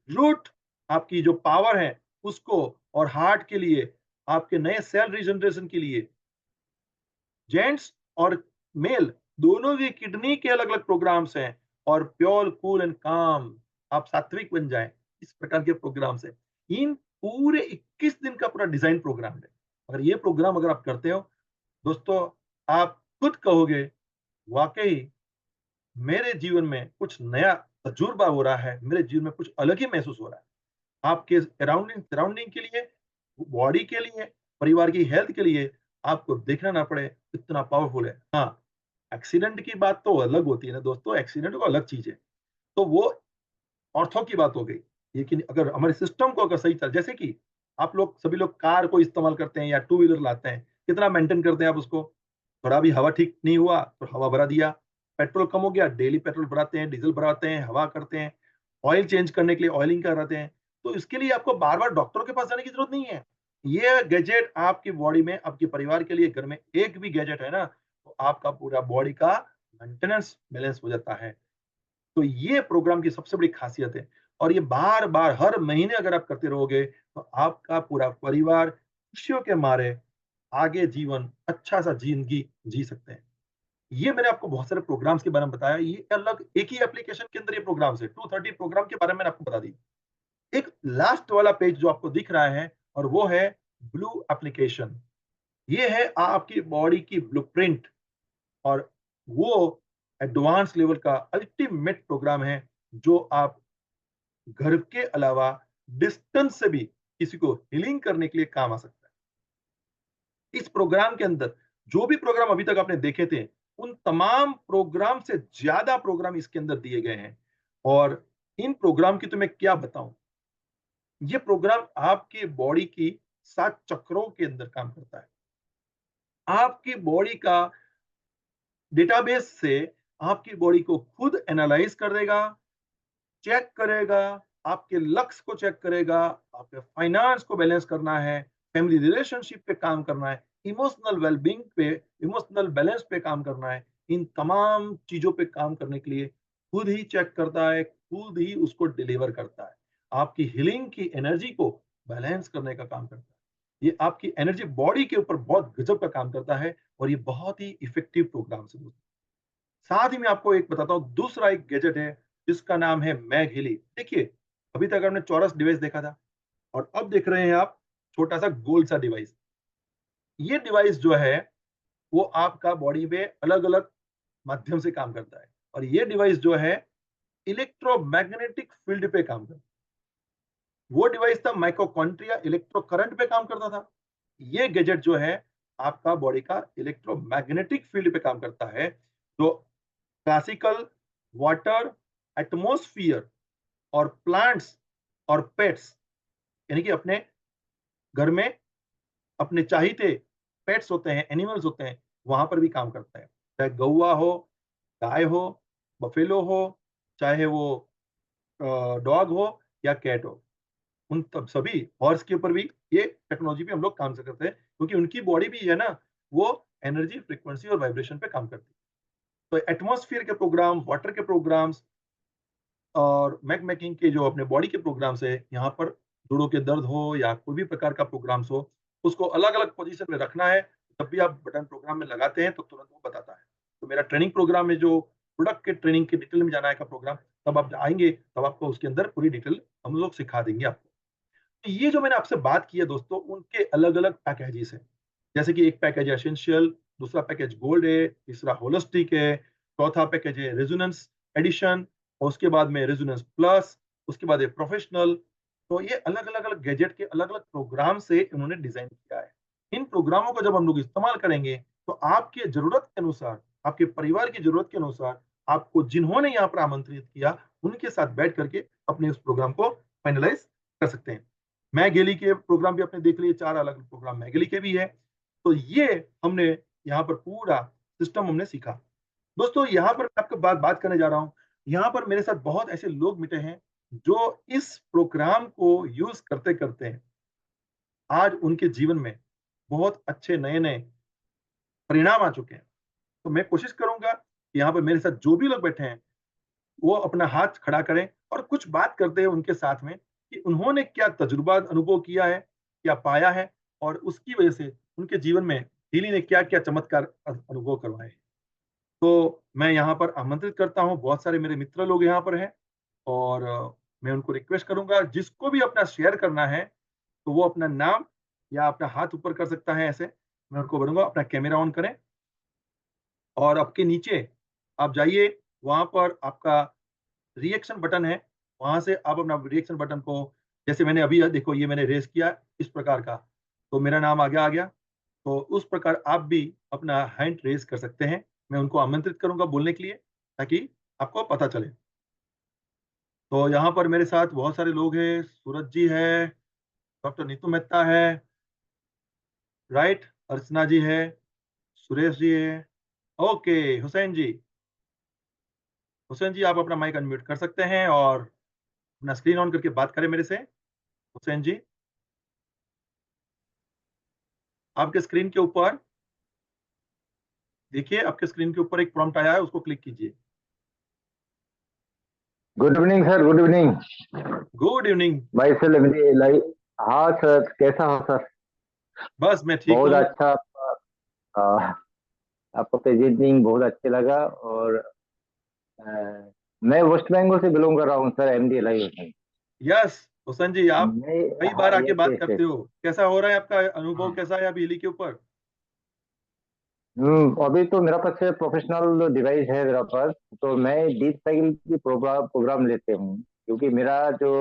रूट आपकी जो पावर है उसको, और हार्ट के लिए, आपके नए सेल रीजनरेशन के लिए, जेंट्स और मेल दोनों की किडनी के अलग-अलग प्रोग्राम्स हैं। और प्योर कूल एंड काम आप सात्विक बन जाएं, इस प्रकार के प्रोग्राम्स हैं। इन पूरे 21 दिन का पूरा डिजाइन प्रोग्राम है। अगर ये प्रोग्राम अगर आप करते हो दोस्तों, आप खुद कहोगे वाकई मेरे जीवन में कुछ नया तजुर्बा हो रहा है, मेरे जीवन में कुछ अलग ही महसूस हो रहा है। आपके अराउंडिंग सराउंडिंग के लिए, बॉडी के लिए, परिवार की हेल्थ के लिए आपको देखना ना पड़े, इतना पावरफुल है। हाँ, एक्सीडेंट की बात तो अलग होती है ना दोस्तों, एक्सीडेंट तो अलग चीज़ है। तो वो ऑर्थो की बात हो गई। लेकिन अगर हमारे सिस्टम को अगर सही चल, जैसे कि आप लोग सभी लोग कार को इस्तेमाल करते हैं या टू व्हीलर लाते हैं, कितना मेंटेन करते हैं आप उसको? थोड़ा भी हवा ठीक नहीं हुआ तो हवा भरा दिया, पेट्रोल कम हो गया, डेली पेट्रोल भराते हैं, डीजल भराते हैं, हवा करते हैं, ऑयल चेंज करने के लिए ऑयलिंग कराते हैं। तो इसके लिए आपको बार-बार डॉक्टरों के पास जाने की जरूरत नहीं है। ये गैजेट आपकी बॉडी में, आपके परिवार के लिए घर में एक भी गैजेट है ना, तो आपका पूरा बॉडी का मेंटेनेंस बैलेंस हो जाता है। तो ये प्रोग्राम की सबसे बड़ी खासियत है। और ये बार-बार हर महीने अगर आप करते रहोगे, तो आपका पूरा परिवार खुशियों के मारे आगे जीवन अच्छा-सा ज़िंदगी जी सकते हैं। ये मैंने आपको बहुत सारे प्रोग्राम्स के बारे में बताया। ये अलग एक ही एप्लीकेशन के अंदर ये प्रोग्राम्स है। 230 प्रोग्राम के बारे में मैंने आपको बता दी। एक लास्ट वाला पेज जो आपको दिख रहा है और वो है ब्लू एप्लीकेशन। ये है आपकी बॉडी की ब्लूप्रिंट। और वो एडवांस लेवल का अल्टीमेट प्रोग्राम है जो आप घर के अलावा डिस्टेंस से भी किसी को हीलिंग करने के लिए काम आ सकता है। इस प्रोग्राम के अंदर जो भी प्रोग्राम अभी तक आपने देखे थे, उन तमाम प्रोग्राम से ज्यादा प्रोग्राम इसके अंदर दिए गए हैं। और इन प्रोग्राम की तो मैं क्या बताऊं। ये प्रोग्राम आपकी बॉडी की 7 चक्रों के अंदर काम करता है। आपकी बॉडी का डेटाबेस से आपकी बॉडी को खुद एनालाइज कर देगा, चेक करेगा, आपके लक्ष्य को चेक करेगा, आपके फाइनेंस को बैलेंस करना है, फैमिली रिलेशनशिप पे काम करना है, इमोशनल वेलबींग पे, इमोशनल बैलेंस पे काम करना है। इन तमाम चीजों पे काम करने के लिए खुद ही चेक करता है, खुद ही उसको डिलीवर करता है। आपकी हीलिंग की एनर्जी को बैलेंस करने का काम करता है। ये आपकी एनर्जी बॉडी के ऊपर बहुत गजब का काम करता है। और ये बहुत ही इफेक्टिव प्रोग्राम है दोस्तों। साथ ही मैं आपको एक बताता हूँ, दूसरा एक गैजेट है जिसका नाम है मैग हिली। देखिए, अभी तक हमने चौरस डिवाइस देखा था और अब देख रहे हैं आप छोटा सा गोल सा डिवाइस। ये डिवाइस जो है वो आपका बॉडी में अलग अलग माध्यम से काम करता है। और ये डिवाइस जो है इलेक्ट्रोमैग्नेटिक फील्ड पे काम करता है। वो डिवाइस था माइक्रोकॉन्ट्रिया इलेक्ट्रो करंट पे काम करता था। ये गैजेट जो है आपका बॉडी का इलेक्ट्रोमैग्नेटिक फील्ड पे काम करता है, जो क्लासिकल, वाटर, एटमॉस्फियर और प्लांट्स और पेट्स, यानी कि अपने घर में अपने चाहते पेट्स होते हैं, एनिमल्स होते हैं, वहां पर भी काम करता है। चाहे गौवा हो, गाय हो, बफेलो हो, चाहे वो डॉग हो या कैट हो, उन तब सभी हॉर्स के ऊपर भी ये टेक्नोलॉजी पे हम लोग काम से करते हैं, क्योंकि उनकी बॉडी भी है ना, वो एनर्जी फ्रीक्वेंसी और वाइब्रेशन पे काम करती है। तो एटमॉस्फेयर के प्रोग्राम, वाटर के प्रोग्राम्स और मैक मेकिंग के जो अपने बॉडी के प्रोग्राम्स है, यहाँ पर जोड़ों के दर्द हो या कोई भी प्रकार का प्रोग्राम्स हो, उसको अलग-अलग पोज़ीशन में रखना है। जब भी आप बटन प्रोग्राम में लगाते हैं, तो तुरंत वो बताता है। तो मेरा ट्रेनिंग प्रोग्राम में जो प्रोडक्ट के ट्रेनिंग के डिटेल में जाना है का प्रोग्राम, तब आप आएँगे, तब आपको उसके अंदर पूरी डिटेल हम लोग सिखा देंगे आपको। तो ये जो मैंने आपसे बात की है दोस्तों, उनके अलग-अलग पैकेजेज़ हैं। जैसे कि एक पैकेज एसेंशियल, दूसरा पैकेज गोल्ड है, तीसरा होलिस्टिक है, चौथा पैकेज है रेजोनेंस एडिशन और उसके बाद में रेजोनेंस प्लस, उसके बाद है प्रोफेशनल। तो ये अलग-अलग अलग गैजेट के अलग-अलग प्रोग्राम से इन्होंने डिज़ाइन किया है। इन प्रोग्रामों को जब हम लोग इस्तेमाल करेंगे, तो आपके ज़रूरत के अनुसार, आपके परिवार की ज़रूरत के अनुसार, आपको जिन्होंने यहाँ पर आमंत्रित किया, उनके साथ बैठ कर के अपने उस प्रोग्राम को फाइनलाइज़ कर सकते हैं। मैगेली के प्रोग्राम भी आपने देख लिए, 4 अलग प्रोग्राम मैगेली के भी हैं। तो ये हमने यहाँ पर पूरा सिस्टम हमने सीखा। दोस्तों यहाँ पर मैं आपको बात बात करने जा रहा हूँ, यहाँ पर मेरे साथ बहुत ऐसे लोग मिले हैं, जो इस प्रोग्राम को यूज़ करते-करते आज उनके जीवन में बहुत अच्छे नए-नए परिणाम आ चुके हैं। तो मैं कोशिश करूँगा कि यहाँ पर मेरे साथ जो भी लोग बैठे हैं, वो अपना हाथ खड़ा करें और कुछ बात करते हैं उनके साथ में कि उन्होंने क्या तजुर्बा अनुभव किया है, क्या पाया है और उसकी वजह से उनके जीवन में डेली ने क्या-क्या चमत्कार अनुभव करवाए। तो मैं यहाँ पर आमंत्रित करता हूँ, बहुत सारे मेरे मित्र लोग यहाँ पर हैं और मैं उनको रिक्वेस्ट करूँगा जिसको भी अपना शेयर करना है, तो वो अपना नाम या अपना हाथ ऊपर कर सकता है ऐसे। मैं उनको बोलूँगा अपना कैमरा ऑन करें और आपके नीचे आप जाइए, वहाँ पर आपका रिएक्शन बटन है, वहाँ से आप अपना रिएक्शन बटन को जैसे मैंने अभी देखो ये मैंने रेज़ किया इस प्रकार का, तो मेरा नाम आगे आ गया। तो उस प्रकार आप भी अपना हैंड रेज़ कर सकते हैं। मैं उनको आमंत्रित करूँगा बोलने के लिए, ताकि आपको पता चले। तो यहाँ पर मेरे साथ बहुत सारे लोग हैं, सूरज जी है, डॉक्टर नीतू मेहता है, राइट? अर्चना जी है, सुरेश जी है, ओके, हुसैन जी। हुसैन जी आप अपना माइक अनम्यूट कर सकते हैं और अपना स्क्रीन ऑन करके बात करें मेरे से। हुसैन जी, आपके स्क्रीन के ऊपर देखिए, आपके स्क्रीन के ऊपर एक प्रॉम्प्ट आया है, उसको क्लिक कीजिए। Good evening sir, good evening. Good evening. भाई सर हाँ सर, कैसा हो सर? बस मैं ठीक बहुत हूँ। अच्छा आ, आपका प्रेजेंटिंग बहुत अच्छे लगा। और आ, मैं वेस्ट बंगाल से बिलोंग कर रहा हूँ सर, एमडी लाई। यस, हुसैन जी आप मैं कई हाँ, बार आके यस बात यस यस। करते हो। कैसा हो रहा है आपका अनुभव हाँ। कैसा है अभी हिली के ऊपर? अभी तो मेरा पास प्रोफेशनल डिवाइस है मेरा पास। तो मैं डीप साइकिल की प्रोग्राम लेते हूँ, क्योंकि मेरा जो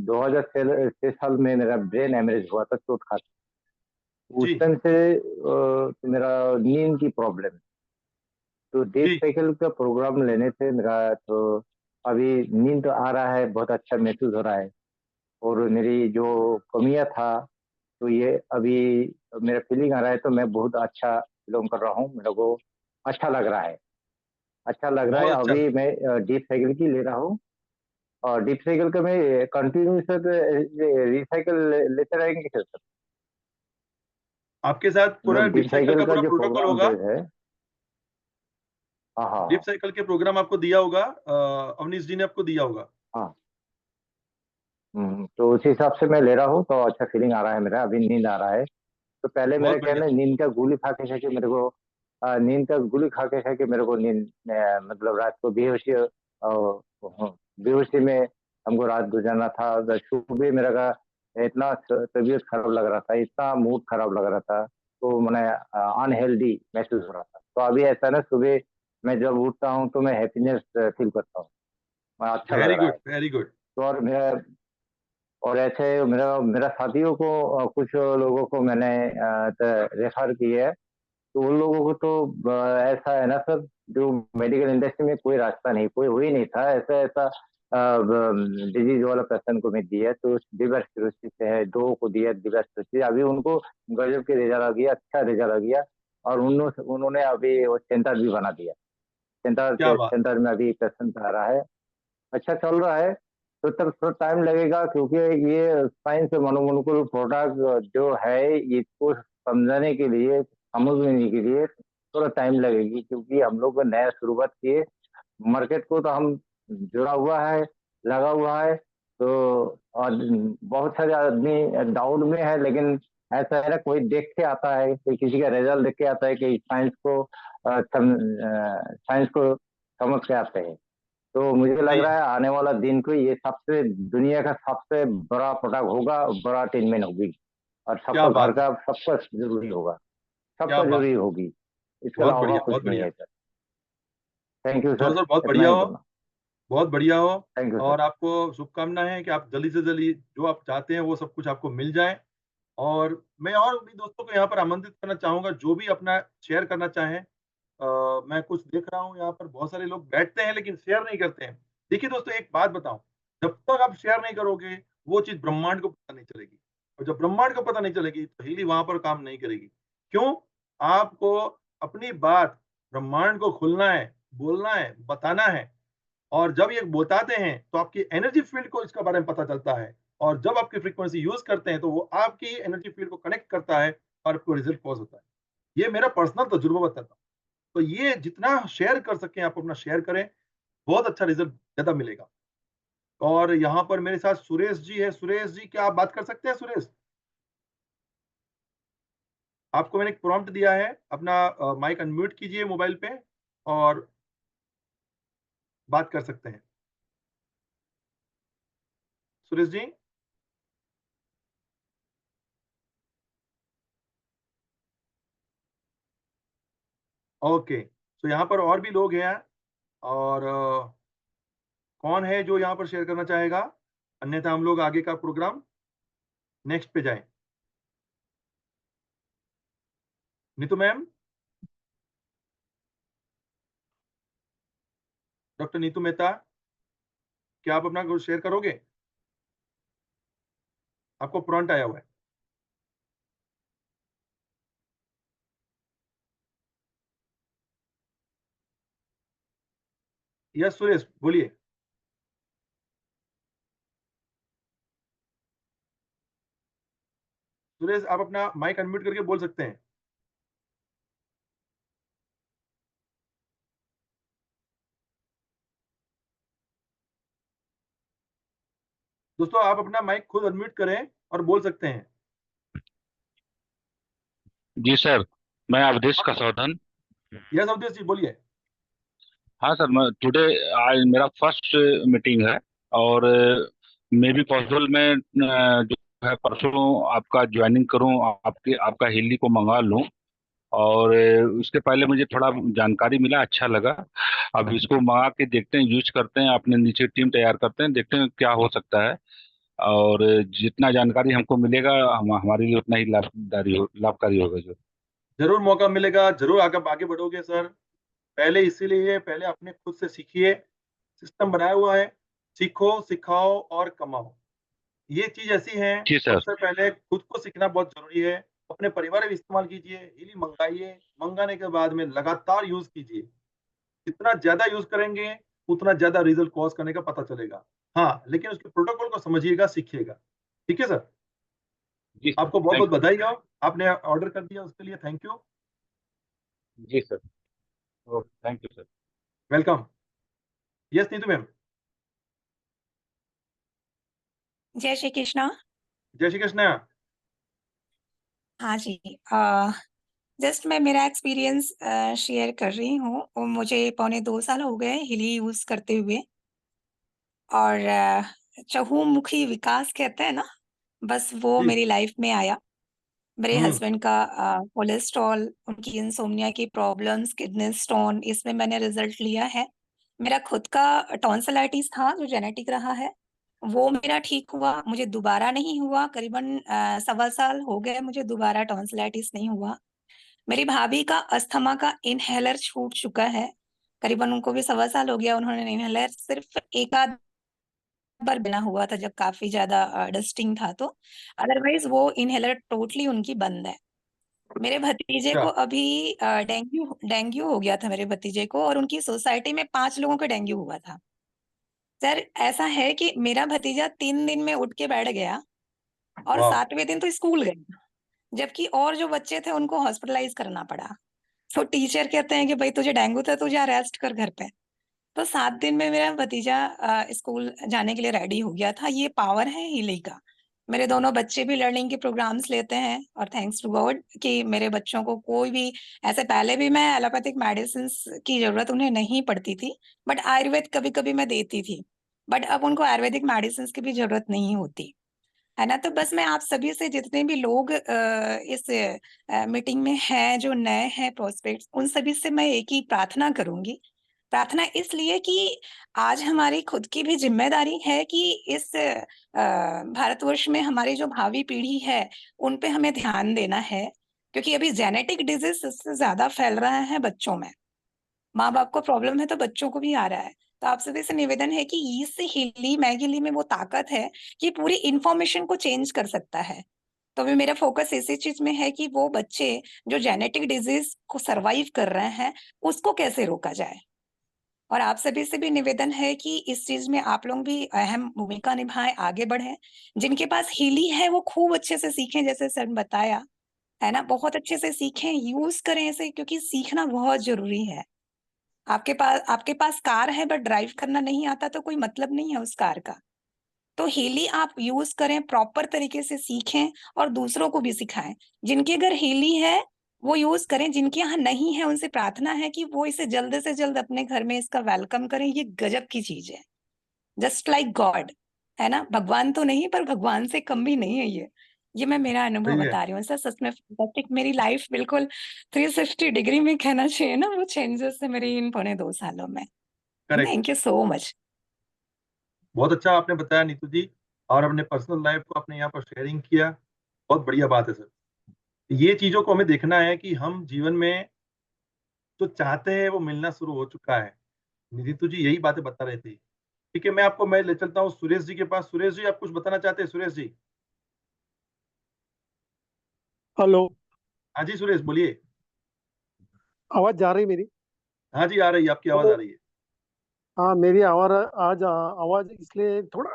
2006 साल में मेरा ब्रेन एमरेज हुआ था, चोट खा। उस जी, टाइम से तो मेरा नींद की प्रॉब्लम। तो डीप जी, साइकिल का प्रोग्राम लेने से मेरा तो अभी नींद आ रहा है, बहुत अच्छा महसूस हो रहा है। और मेरी जो कमियां था, तो ये अभी मेरा फीलिंग आ रहा है, तो मैं बहुत अच्छा बिलोंग कर रहा हूँ, मेरे को अच्छा लग रहा है। अच्छा लग रहा है। बहुत अच्छा। अभी मैं डीप साइकिल की ले रहा हूँ। और डीप साइकिल का मैं कंटिन्यू सर रिसाइकिल लेते रहेंगे सर। आपके साथ पूरा मतलब डीप डीप साइकिल साइकिल का का पूरा जो प्रोटोकॉल प्रोग्राम होगा। जो है। हाँ हाँ डीप हाँ साइकिल के प्रोग्राम आपको दिया होगा, अवनीश जी ने आपको दिया होगा। हाँ। तो उसी हिसाब से मैं ले रहा हूँ, तो अच्छा फीलिंग आ रहा है मेरा। अभी नींद आ रहा है। तो पहले मेरा बहुत क्या है बढ़िया। ना, नींद का गोली खा के मेरे को नींद का गोली खा के मेरे को नींद मतलब रात को बेहोशी में हमको रात गुजारना था। तो सुबह मेरा का इतना तबीयत खराब लग रहा था, इतना मूड खराब लग रहा था। तो मैंने अनहेल्दी महसूस हो रहा था। तो अभी ऐसा ना, सुबह मैं जब उठता हूँ तो मैं हैप्पीनेस फील करता हूँ, मैं अच्छा लग वेरी रहा है। Good, very good. तो और ऐसे मेरा मेरा साथियों को कुछ लोगों को मैंने रेफर किए है। तो उन लोगों को तो ऐसा है ना सर, जो मेडिकल इंडस्ट्री में कोई रास्ता नहीं, कोई हो ही नहीं था ऐसा ऐसा डिजीज वाला पर्सन को मैं दिया। तो लिवर सिरोसिस है, दो को दिया लिवर सिरोसिस। अभी उनको गजब के रिजल्ट आ गया, अच्छा रिजल्ट आ गया। और उन्होंने अभी वो सेंटर भी बना दिया। क्या बात। सेंटर में अभी पेशेंट आ रहा है, अच्छा चल रहा है। तो तब थोड़ा टाइम लगेगा, क्योंकि ये साइंस मनोमोनिकुलर प्रोडक्ट जो है, इसको समझाने के लिए, समझने के लिए थोड़ा टाइम लगेगी, क्योंकि हम लोग नया शुरुआत किए। मार्केट को तो हम जुड़ा हुआ है, लगा हुआ है। तो और बहुत सारे आदमी डाउन में है, लेकिन ऐसा है ना, कोई देख के आता है, कोई किसी का रिजल्ट देख के आता है कि साइंस को समझ के आते हैं। तो मुझे लग सही है। रहा है आने वाला दिन को ये सबसे दुनिया का सबसे बड़ा प्रोडक्ट होगा, बड़ा अटेनमेंट होगी। और क्या सबका घर बात है। का सबका जरूरी होगा, क्या सबका बात जरूरी है। होगी। इसके बहुत अलावा बढ़िया, कुछ बहुत नहीं बढ़िया। है सर। थैंक यू चलो सर, सर, बहुत इतना बढ़िया ही हो। बोलना। बहुत बढ़िया हो। Thank you sir. और आपको शुभकामनाएं हैं कि आप जल्दी से जल्दी जो आप चाहते हैं वो सब कुछ आपको मिल जाए। और मैं और भी दोस्तों को यहाँ पर आमंत्रित करना चाहूंगा जो भी अपना शेयर करना चाहें। मैं कुछ देख रहा हूँ यहाँ पर बहुत सारे लोग बैठते हैं लेकिन शेयर नहीं करते हैं। देखिए दोस्तों, एक बात बताऊं, जब तक आप शेयर नहीं करोगे वो चीज ब्रह्मांड को पता नहीं चलेगी। और जब ब्रह्मांड को पता नहीं चलेगी तो हीली वहां पर काम नहीं करेगी। क्यों? आपको अपनी बात ब्रह्मांड को खुलना है, बोलना है, बताना है। और जब ये बताते हैं तो आपकी एनर्जी फील्ड को इसके बारे में पता चलता है। और जब आपकी फ्रीक्वेंसी यूज करते हैं तो वो आपकी एनर्जी फील्ड को कनेक्ट करता है और आपको रिजल्ट पॉज होता है। ये मेरा पर्सनल तजुर्बा बताता हूँ। तो ये जितना शेयर कर सकें आप अपना शेयर करें, बहुत अच्छा रिजल्ट ज्यादा मिलेगा। और यहाँ पर मेरे साथ सुरेश जी है। सुरेश जी, क्या आप बात कर सकते हैं सुरेश? आपको मैंने एक प्रॉम्प्ट दिया है, अपना माइक अनम्यूट कीजिए मोबाइल पे और बात कर सकते हैं। सुरेश जी। ओके, तो यहाँ पर और भी लोग हैं। और कौन है जो यहाँ पर शेयर करना चाहेगा? अन्यथा हम लोग आगे का प्रोग्राम नेक्स्ट पे जाएं। नीतू मैम, डॉक्टर नीतू मेहता, क्या आप अपना कुछ शेयर करोगे? आपको प्रॉन्ट आया हुआ है। यस सुरेश, बोलिए। सुरेश, आप अपना माइक अनम्यूट करके बोल सकते हैं। दोस्तों, आप अपना माइक खुद अनम्यूट करें और बोल सकते हैं। जी सर, मैं अवधेश कसौधन। यस अवधेश जी, बोलिए। हाँ सर, मैं टुडे आज मेरा फर्स्ट मीटिंग है। और मे बी पॉसिबल मैं जो है परसों आपका ज्वाइनिंग करूं, आपके आपका हिंदी को मंगा लूं। और उसके पहले मुझे थोड़ा जानकारी मिला, अच्छा लगा। अब इसको मंगा के देखते हैं, यूज करते हैं, अपने नीचे टीम तैयार करते हैं, देखते हैं क्या हो सकता है। और जितना जानकारी हमको मिलेगा हमारे लिए उतना ही लाभकारी होगा जो। जरूर मौका मिलेगा, जरूर आगे आगे बढ़ोगे सर। पहले इसीलिए पहले अपने खुद से सीखिए। सिस्टम बनाया हुआ है, सीखो, सिखाओ और कमाओ। ये चीज ऐसी है, जी सर। सबसे पहले खुद को सीखना बहुत जरूरी है। अपने परिवार में इस्तेमाल कीजिए, हीली मंगाइए। मंगाने के बाद में लगातार यूज कीजिए। जितना ज्यादा यूज करेंगे उतना ज्यादा रिजल्ट कॉज करने का पता चलेगा। हाँ, लेकिन उसके प्रोटोकॉल को समझिएगा, सीखिएगा। ठीक है सर। जी सर, आपको बहुत थैंक बहुत बधाई हो, आपने ऑर्डर कर दिया उसके लिए थैंक यू। जी sir. Okay, thank you sir. Welcome. Yes Neetu ma'am. जय श्री कृष्णा। जय श्री कृष्ण। हाँ जी, जस्ट मैं मेरा एक्सपीरियंस शेयर कर रही हूँ। और मुझे 2.25 साल हो गए हिली यूज करते हुए। और चहुमुखी विकास कहते हैं ना, बस वो जी। मेरी लाइफ में आया। मेरे हम्म। हस्बैंड का कोलेस्ट्रॉल, उनकी इंसोम्निया की प्रॉब्लम्स, किडनी स्टोन, इसमें मैंने रिजल्ट लिया है। मेरा खुद का टॉन्सिलाइटिस था जो जेनेटिक रहा है, वो मेरा ठीक हुआ। मुझे दोबारा नहीं हुआ, करीबन 1.25 साल हो गए मुझे दोबारा टॉन्सिलाइटिस नहीं हुआ। मेरी भाभी का अस्थमा का इनहेलर छूट चुका है, करीबन उनको भी 1.25 साल हो गया। उन्होंने इनहेलर सिर्फ एक आध बार बिना हुआ था जब काफी ज्यादा डस्टिंग था तो। अदरवाइज वो इनहेलर टोटली उनकी बंद है। मेरे भतीजे अच्छा। को अभी डेंगू डेंगू हो गया था मेरे भतीजे को, और उनकी सोसाइटी में 5 लोगों को डेंगू हुआ था। सर ऐसा है कि मेरा भतीजा 3 दिन में उठ के बैठ गया और वाह। 7वें दिन तो स्कूल गया, जबकि और जो बच्चे थे उनको हॉस्पिटलाइज करना पड़ा। तो टीचर कहते हैं कि भाई तुझे डेंगू था, तू जा रेस्ट कर घर पे। तो 7 दिन में मेरा भतीजा स्कूल जाने के लिए रेडी हो गया था। ये पावर है हीलिंग का। मेरे दोनों बच्चे भी लर्निंग के प्रोग्राम्स लेते हैं, और थैंक्स टू गॉड कि मेरे बच्चों को कोई भी, ऐसे पहले भी मैं एलोपैथिक मेडिसिन की जरूरत उन्हें नहीं पड़ती थी, बट आयुर्वेद कभी कभी मैं देती थी। बट अब उनको आयुर्वेदिक मेडिसिन की भी जरूरत नहीं होती है ना। तो बस मैं आप सभी से, जितने भी लोग इस मीटिंग में हैं जो नए हैं प्रोस्पेक्ट्स, उन सभी से मैं एक ही प्रार्थना करूंगी। प्रार्थना इसलिए कि आज हमारी खुद की भी जिम्मेदारी है कि इस भारतवर्ष में हमारी जो भावी पीढ़ी है उन पे हमें ध्यान देना है, क्योंकि अभी जेनेटिक डिजीज सबसे ज्यादा फैल रहा है बच्चों में। माँ बाप को प्रॉब्लम है तो बच्चों को भी आ रहा है। तो आप सभी से निवेदन है कि ईस्ट हिली मैगिली में वो ताकत है कि पूरी इंफॉर्मेशन को चेंज कर सकता है। तो अभी मेरा फोकस इसी चीज में है कि वो बच्चे जो जेनेटिक डिजीज को सरवाइव कर रहे हैं उसको कैसे रोका जाए। और आप सभी से भी निवेदन है कि इस चीज में आप लोग भी अहम भूमिका निभाएं, आगे बढ़ें। जिनके पास हीली है वो खूब अच्छे से सीखें, जैसे सर ने बताया है ना, बहुत अच्छे से सीखें, यूज करें इसे, क्योंकि सीखना बहुत जरूरी है। आपके पास कार है बट ड्राइव करना नहीं आता तो कोई मतलब नहीं है उस कार का। तो हीली आप यूज करें, प्रॉपर तरीके से सीखें और दूसरों को भी सिखाएं। जिनके घर हीली है वो यूज करें, जिनके यहाँ नहीं है उनसे प्रार्थना है कि वो इसे जल्द से जल्द अपने घर में इसका वेलकम करें। ये गजब की चीज है, जस्ट लाइक गॉड, है ना। भगवान तो नहीं पर भगवान से कम भी नहीं है ये मैं मेरा अनुभव सही है। बता रही हूँ सर। सच में फैंटास्टिक, मेरी लाइफ बिल्कुल 360 डिग्री में कहना चाहिए ना, वो चेंजेस है मेरी इन 2.5 सालों में। Correct. Thank you so much. बहुत अच्छा आपने बताया नीतू जी, और अपने पर्सनल लाइफ को आपने यहाँ पर शेयरिंग किया। बहुत बढ़िया बात है सर। ये चीजों को हमें देखना है कि हम जीवन में जो चाहते हैं वो मिलना शुरू हो चुका है। नीतू जी यही बातें बता रहे थे। ठीक है, मैं ले चलता हूँ सुरेश जी के पास। सुरेश जी, आप कुछ बताना चाहते हैं? सुरेश जी। हेलो। हाँ जी सुरेश, बोलिए। आवाज जा रही मेरी? हाँ जी, आ रही है, आपकी आवाज हेलो। आ रही है। हाँ, मेरी आवाज आज आवाज इसलिए थोड़ा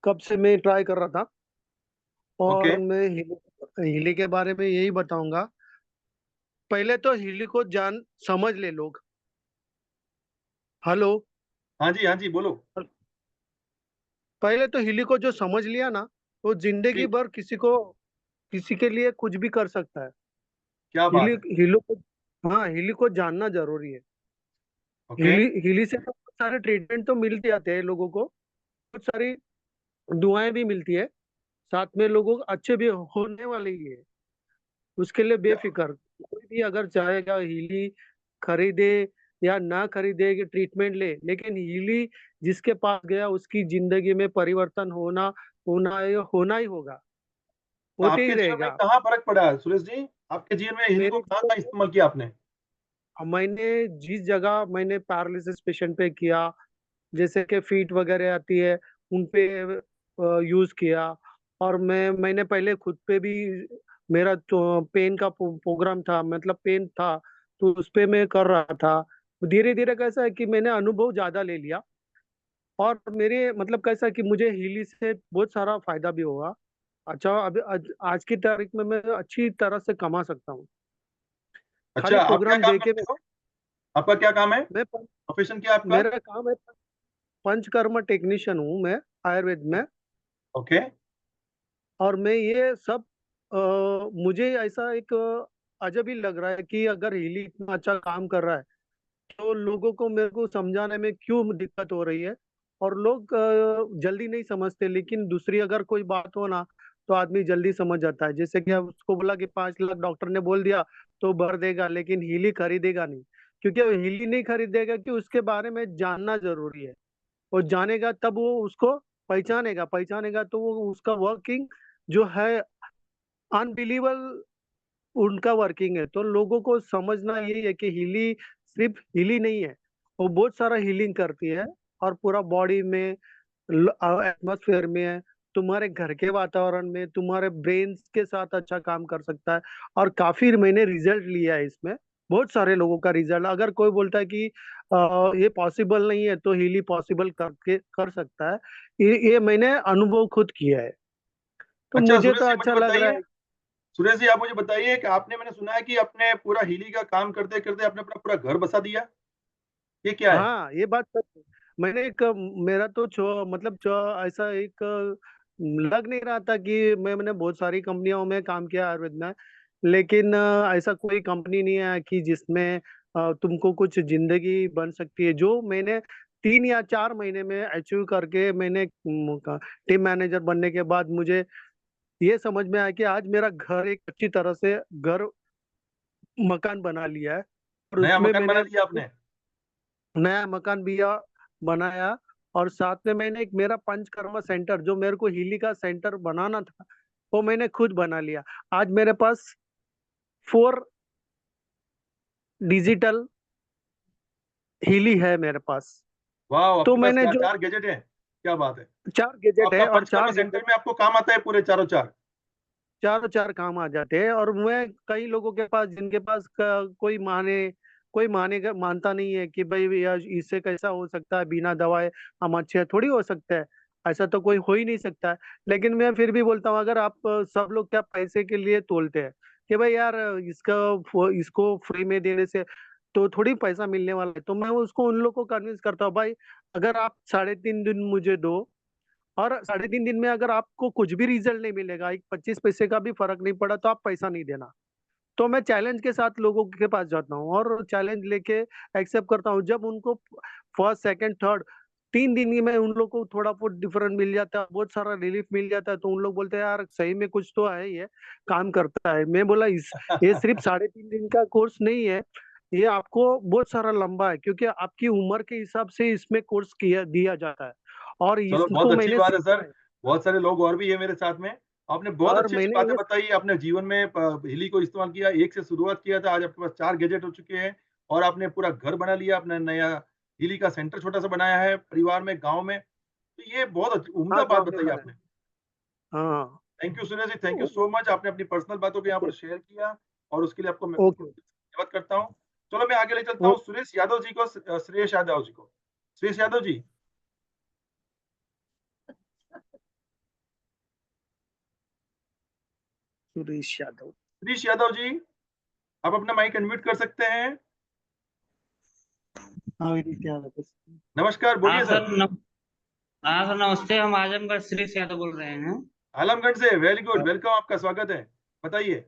कब से मैं ट्राई कर रहा था। ओके। और मैं हिली के बारे में यही बताऊंगा। पहले तो हिली को जान समझ ले लोग। हेलो। हाँ जी, हाँ जी, बोलो। पहले तो हिली को जो समझ लिया ना, तो जिंदगी जी, भर किसी के लिए कुछ भी कर सकता है। क्या हिली बात है। हिलो को हाँ, हिली को जानना जरूरी है। ओके। हिली से तो बहुत सारे ट्रीटमेंट तो मिलते आते हैं लोगों को। बहुत सारी दुआएं भी मिलती है। साथ में लोगों को अच्छे भी होने वाले ही है। उसके लिए क्या- बेफिक्र कोई भी अगर चाहेगा हीली खरीदे या ना खरीदे कि ट्रीटमेंट ले, लेकिन हीली जिसके पास गया उसकी जिंदगी में परिवर्तन होना ही होगा। तो होते ही आपके जीवन में रहेगा। कहाँ फर्क पड़ा है सुरेश जी? आपके जीवन में हिली को मेरे कहाँ जीवन कहाँ इस्तेमाल किया आपने? में मैंने जिस जगह मैंने पैरालिसिस पेशेंट पे किया, जैसे कि फीट वगैरह आती है उन पे यूज किया। और मैंने पहले खुद पे भी मेरा तो पेन का प्रोग्राम था, मतलब पेन था, तो उस पे मैं कर रहा था। धीरे धीरे कैसा है कि मैंने अनुभव ज्यादा ले लिया। और मेरे मतलब कैसा है कि मुझे हीली से बहुत सारा फायदा भी हुआ। अच्छा, अभी आज की तारीख में मैं अच्छी तरह से कमा सकता हूँ। खाली अच्छा, आप क्या प्रोग्राम काम दे के करते हो? आपका क्या काम है? मैं प्रोफेशन क्या है आपका? मेरा काम है, पंचकर्म टेक्नीशियन हूँ मैं, आयुर्वेद में। ओके। और मैं ये सब मुझे ऐसा एक अजब ही लग रहा है कि अगर हीली इतना अच्छा काम कर रहा है तो लोगों को मेरे को समझाने में क्यों दिक्कत हो रही है। और लोग जल्दी नहीं समझते, लेकिन दूसरी अगर कोई बात हो ना तो आदमी जल्दी समझ जाता है। जैसे कि अब उसको बोला कि 5 लाख डॉक्टर ने बोल दिया तो भर देगा, लेकिन हीली खरीदेगा नहीं। क्योंकि वो हीली नहीं खरीदेगा कि उसके बारे में जानना जरूरी है। वो जानेगा तब वो उसको पहचानेगा, पहचानेगा तो वो उसका वर्किंग जो है अनबिलीवेबल उनका वर्किंग है। तो लोगों को समझना यही है कि हीली सिर्फ हीली नहीं है, वो बहुत सारा हीलिंग करती है। और पूरा बॉडी में, एटमॉस्फेयर में, तुम्हारे घर के वातावरण में, तुम्हारे ब्रेन के साथ अच्छा काम कर सकता है। और काफी मैंने रिजल्ट लिया है इसमें, बहुत सारे लोगों का रिजल्ट। अगर कोई बोलता है कि ये पॉसिबल नहीं है तो हीली पॉसिबल करके कर सकता है। ये मैंने अनुभव खुद किया है। तो अच्छा मुझे सुरेश तो जी, अच्छा मुझे लग रहा बताइए, है। सुरेश जी, आप मुझे बताइए कि आपने, मैंने सुना है कि आपने पूरा हीली का काम करते करते आपने अपना पूरा घर बसा दिया, ये क्या है? हाँ, ये बात सच है। मैंने एक मेरा तो मतलब ऐसा एक लग नहीं रहा था कि मैंने बहुत सारी कंपनियों में काम किया आयुर्वेद में, लेकिन ऐसा कोई कंपनी नहीं है कि जिसमें तुमको कुछ जिंदगी बन सकती है। जो मैंने 3 या 4 महीने में अचीव करके मैंने टीम मैनेजर बनने के बाद मुझे ये समझ में आया कि आज मेरा घर एक अच्छी तरह से घर मकान बना लिया है, और नया उसमें मकान बना मैंने लिया आपने? नया मकान भी बनाया, और साथ में मैंने एक मेरा पंचकर्मा सेंटर जो मेरे को हीली का सेंटर बनाना था वो मैंने खुद बना लिया। आज मेरे पास 4 डिजिटल हीली है मेरे पास। वाह, तो आपके पास मैंने क्या जो 4 गैजेट हैं? क्या बात है। 4 तो गैजेट आपका है, और पंचकर्मा 4 सेंटर गैजेट में आपको काम आता है पूरे चारों चार? चारों चार काम आ जाते हैं। और मैं कई लोगों के पास जिनके पास कोई मानता नहीं है कि भाई यार इससे कैसा हो सकता है, बिना दवाए हम अच्छे थोड़ी हो सकते हैं, ऐसा तो कोई हो ही नहीं सकता है। लेकिन मैं फिर भी बोलता हूँ, अगर आप सब लोग क्या पैसे के लिए तोलते हैं कि भाई यार इसको फ्री में देने से तो थोड़ी पैसा मिलने वाला है, तो मैं उसको उन लोग को कन्विंस करता हूँ, भाई अगर आप 3.5 दिन मुझे दो, और 3.5 दिन में अगर आपको कुछ भी रिजल्ट नहीं मिलेगा, एक 25 पैसे का भी फर्क नहीं पड़ा, तो आप पैसा नहीं देना। तो मैं चैलेंज के साथ लोगों के पास जाता हूँ और चैलेंज लेके एक्सेप्ट करता हूँ। जब उनको फर्स्ट सेकंड थर्ड 3 दिन ही में उन लोग को थोड़ा बहुत डिफरेंट मिल जाता है, बहुत सारा रिलीफ मिल जाता है, तो उन लोग बोलते हैं यार सही में कुछ तो है, ये काम करता है। मैं बोला इस ये सिर्फ 3.5 दिन का कोर्स नहीं है, ये आपको बहुत सारा लंबा है, क्योंकि आपकी उम्र के हिसाब से इसमें कोर्स किया दिया जाता है, और चलो, बहुत इसको अच्छी मैंने बात है सीखा सर। है। बहुत सारे लोग और भी है मेरे साथ में। आपने बहुत और अच्छी अच्छी मैंने बातें ये बताई, आपने जीवन में हिली को इस्तेमाल किया, एक से शुरुआत किया था, आज आपके पास 4 गैजेट हो चुके हैं, और आपने पूरा घर बना लिया, अपना नया हिली का सेंटर छोटा सा बनाया है परिवार में, गांव में। तो ये बहुत उम्दा हाँ, बात गाँव में बताई बनाया। आपने। हाँ। Thank you Sunil ji, thank you so much. आपने अपनी पर्सनल बातों को यहाँ पर शेयर किया, और उसके लिए आपको मैं ओके। धन्यवाद करता हूँ। चलो, मैं आगे ले चलता ओ हूँ सुरेश यादव जी को, श्रेयस यादव जी को। श्रेयस यादव जी, सुरेश यादव। श्रेयस यादव जी, आप अपना माइक अनम्यूट कर सकते हैं। हाँ, विनीत यादव। नमस्कार, हाँ बोलिए सर। सर हाँ सर, नमस्ते। हम आजमगढ़ श्री यादव बोल रहे हैं। आलमगढ़ से, वेरी गुड, वेलकम, आपका स्वागत है। बताइए।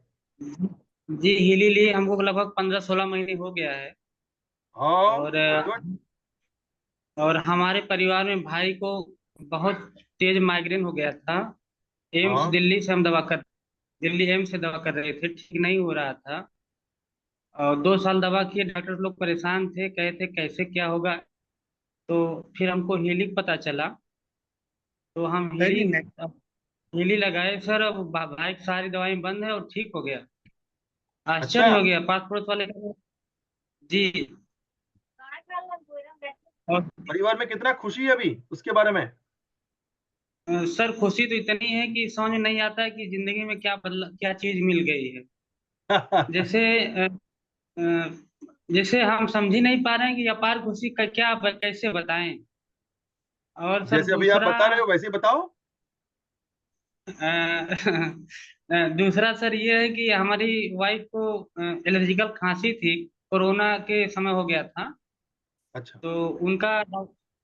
जी, हिली लिए हमको लगभग 15-16 महीने हो गया है। हाँ, और गुड गुड। और हमारे परिवार में भाई को बहुत तेज माइग्रेन हो गया था। एम्स हाँ, दिल्ली एम्स से दवा कर रहे थे, ठीक नहीं हो रहा था। और 2 साल दवा किए, डॉक्टर लोग परेशान थे, कहे थे कैसे क्या होगा। तो फिर हमको हीली पता चला, तो हम हीली वेरी नाइस। हीली लगाए सर। अब भाई की सारी दवाई बंद है और ठीक हो गया। अच्छा, आश्चर्य हो गया पास पड़ोस वाले जी। और परिवार में कितना खुशी है अभी उसके बारे में? सर, खुशी तो इतनी है कि समझ में नहीं आता है कि जिंदगी में क्या चीज मिल गई है। जैसे अ, अ, जैसे हम समझ ही नहीं पा रहे हैं कि अपार खुशी का क्या कैसे बताएं। और सर जैसे अभी आप दूसरा बता रहे हो वैसे ही बताओ। दूसरा सर ये है कि हमारी वाइफ को एलर्जिकल खांसी थी, कोरोना के समय हो गया था। अच्छा। तो उनका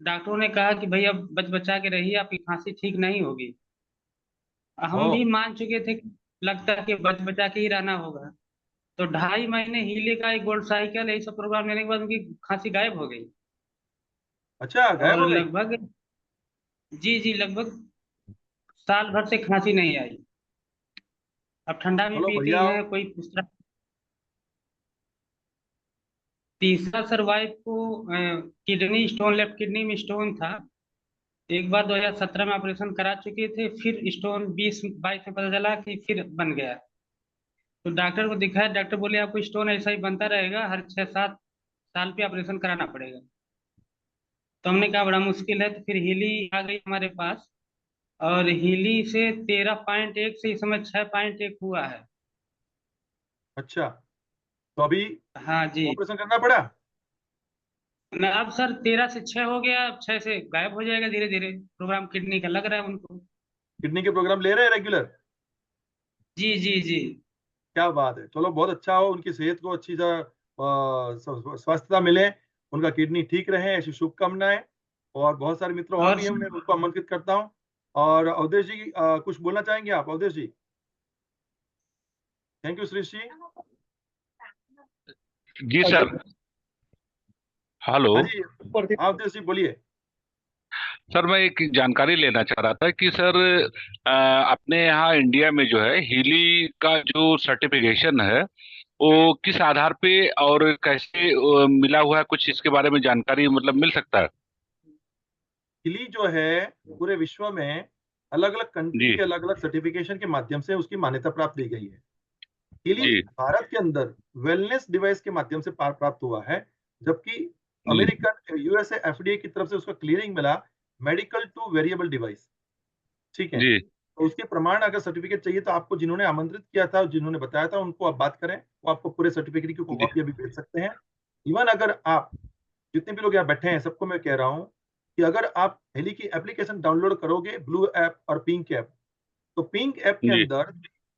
डॉक्टरों ने कहा कि भाई अब बच बचा के रहिए, आपकी खांसी ठीक नहीं होगी। हम ओह, भी मान चुके थे कि लगता है कि बच बचा के ही रहना होगा। तो 2.5 महीने हीले का एक गोल्ड साइकिल यही सब प्रोग्राम लेने के बाद उनकी खांसी गायब हो गई। अच्छा, गायब और हो गई। लगभग जी लगभग साल भर से खांसी नहीं आई। अब ठंडा भी चलो, पीती बढ़िया हो। हैं, कोई पूछता। तीसरा सर, वाइफ को किडनी स्टोन, लेफ्ट किडनी में स्टोन था। एक बार 2017 में ऑपरेशन करा चुके थे, फिर स्टोन 2022 में पता चला कि फिर बन गया। तो डॉक्टर को दिखाया, डॉक्टर बोले आपको स्टोन ऐसा ही बनता रहेगा, हर 6-7 साल पे ऑपरेशन कराना पड़ेगा। तो हमने कहा बड़ा मुश्किल है, तो फिर हीली आ गई हमारे पास। और हीली से 13.1 से इस समय 6.1 हुआ है। अच्छा, तो अभी हाँ जी। ऑपरेशन करना पड़ा? ना, अब सर 13 से 6 हो गया, अब 6 से गायब हो जाएगा धीरे धीरे। प्रोग्राम किडनी का लग रहा है उनको। किडनी के प्रोग्राम ले रहे हैं रेगुलर? जी जी जी। क्या बात है। चलो बहुत अच्छा हो, उनकी सेहत को अच्छी स्वस्थता मिले, उनका किडनी ठीक रहे, ऐसी शुभकामनाएं। और बहुत सारे मित्र और भी हैं, मैं उनको आमंत्रित करता हूँ। और अवधेश जी कुछ बोलना चाहेंगे आप? अवधेश जी। Thank you Shrish ji. जी सर। हेलो हाँ जी, अवधेश जी बोलिए। सर, मैं एक जानकारी लेना चाह रहा था कि सर अपने यहाँ इंडिया में जो है हीली का जो सर्टिफिकेशन है वो किस आधार पे और कैसे मिला हुआ है, कुछ इसके बारे में जानकारी मतलब मिल सकता है? हिली जो है पूरे विश्व में अलग अलग कंट्री जी के अलग अलग सर्टिफिकेशन के माध्यम से उसकी मान्यता प्राप्त दी गई है। हिली जी भारत के अंदर वेलनेस डिवाइस के माध्यम से प्राप्त हुआ है, जबकि जी अमेरिकन यूएसए एफडीए की तरफ से उसका क्लियरिंग मिला मेडिकल टू वेरिएबल डिवाइस। ठीक है, जी तो उसके प्रमाण अगर सर्टिफिकेट चाहिए तो आपको जिन्होंने आमंत्रित किया था, जिन्होंने बताया था, उनको आप बात करें, वो आपको पूरे सर्टिफिकेट की जी कॉपी अभी भेज सकते हैं। इवन अगर आप जितने भी लोग यहाँ बैठे हैं सबको मैं कह रहा हूँ कि अगर आप हेली की एप्लीकेशन डाउनलोड करोगे, ब्लू ऐप और पिंक ऐप, तो पिंक ऐप के जी अंदर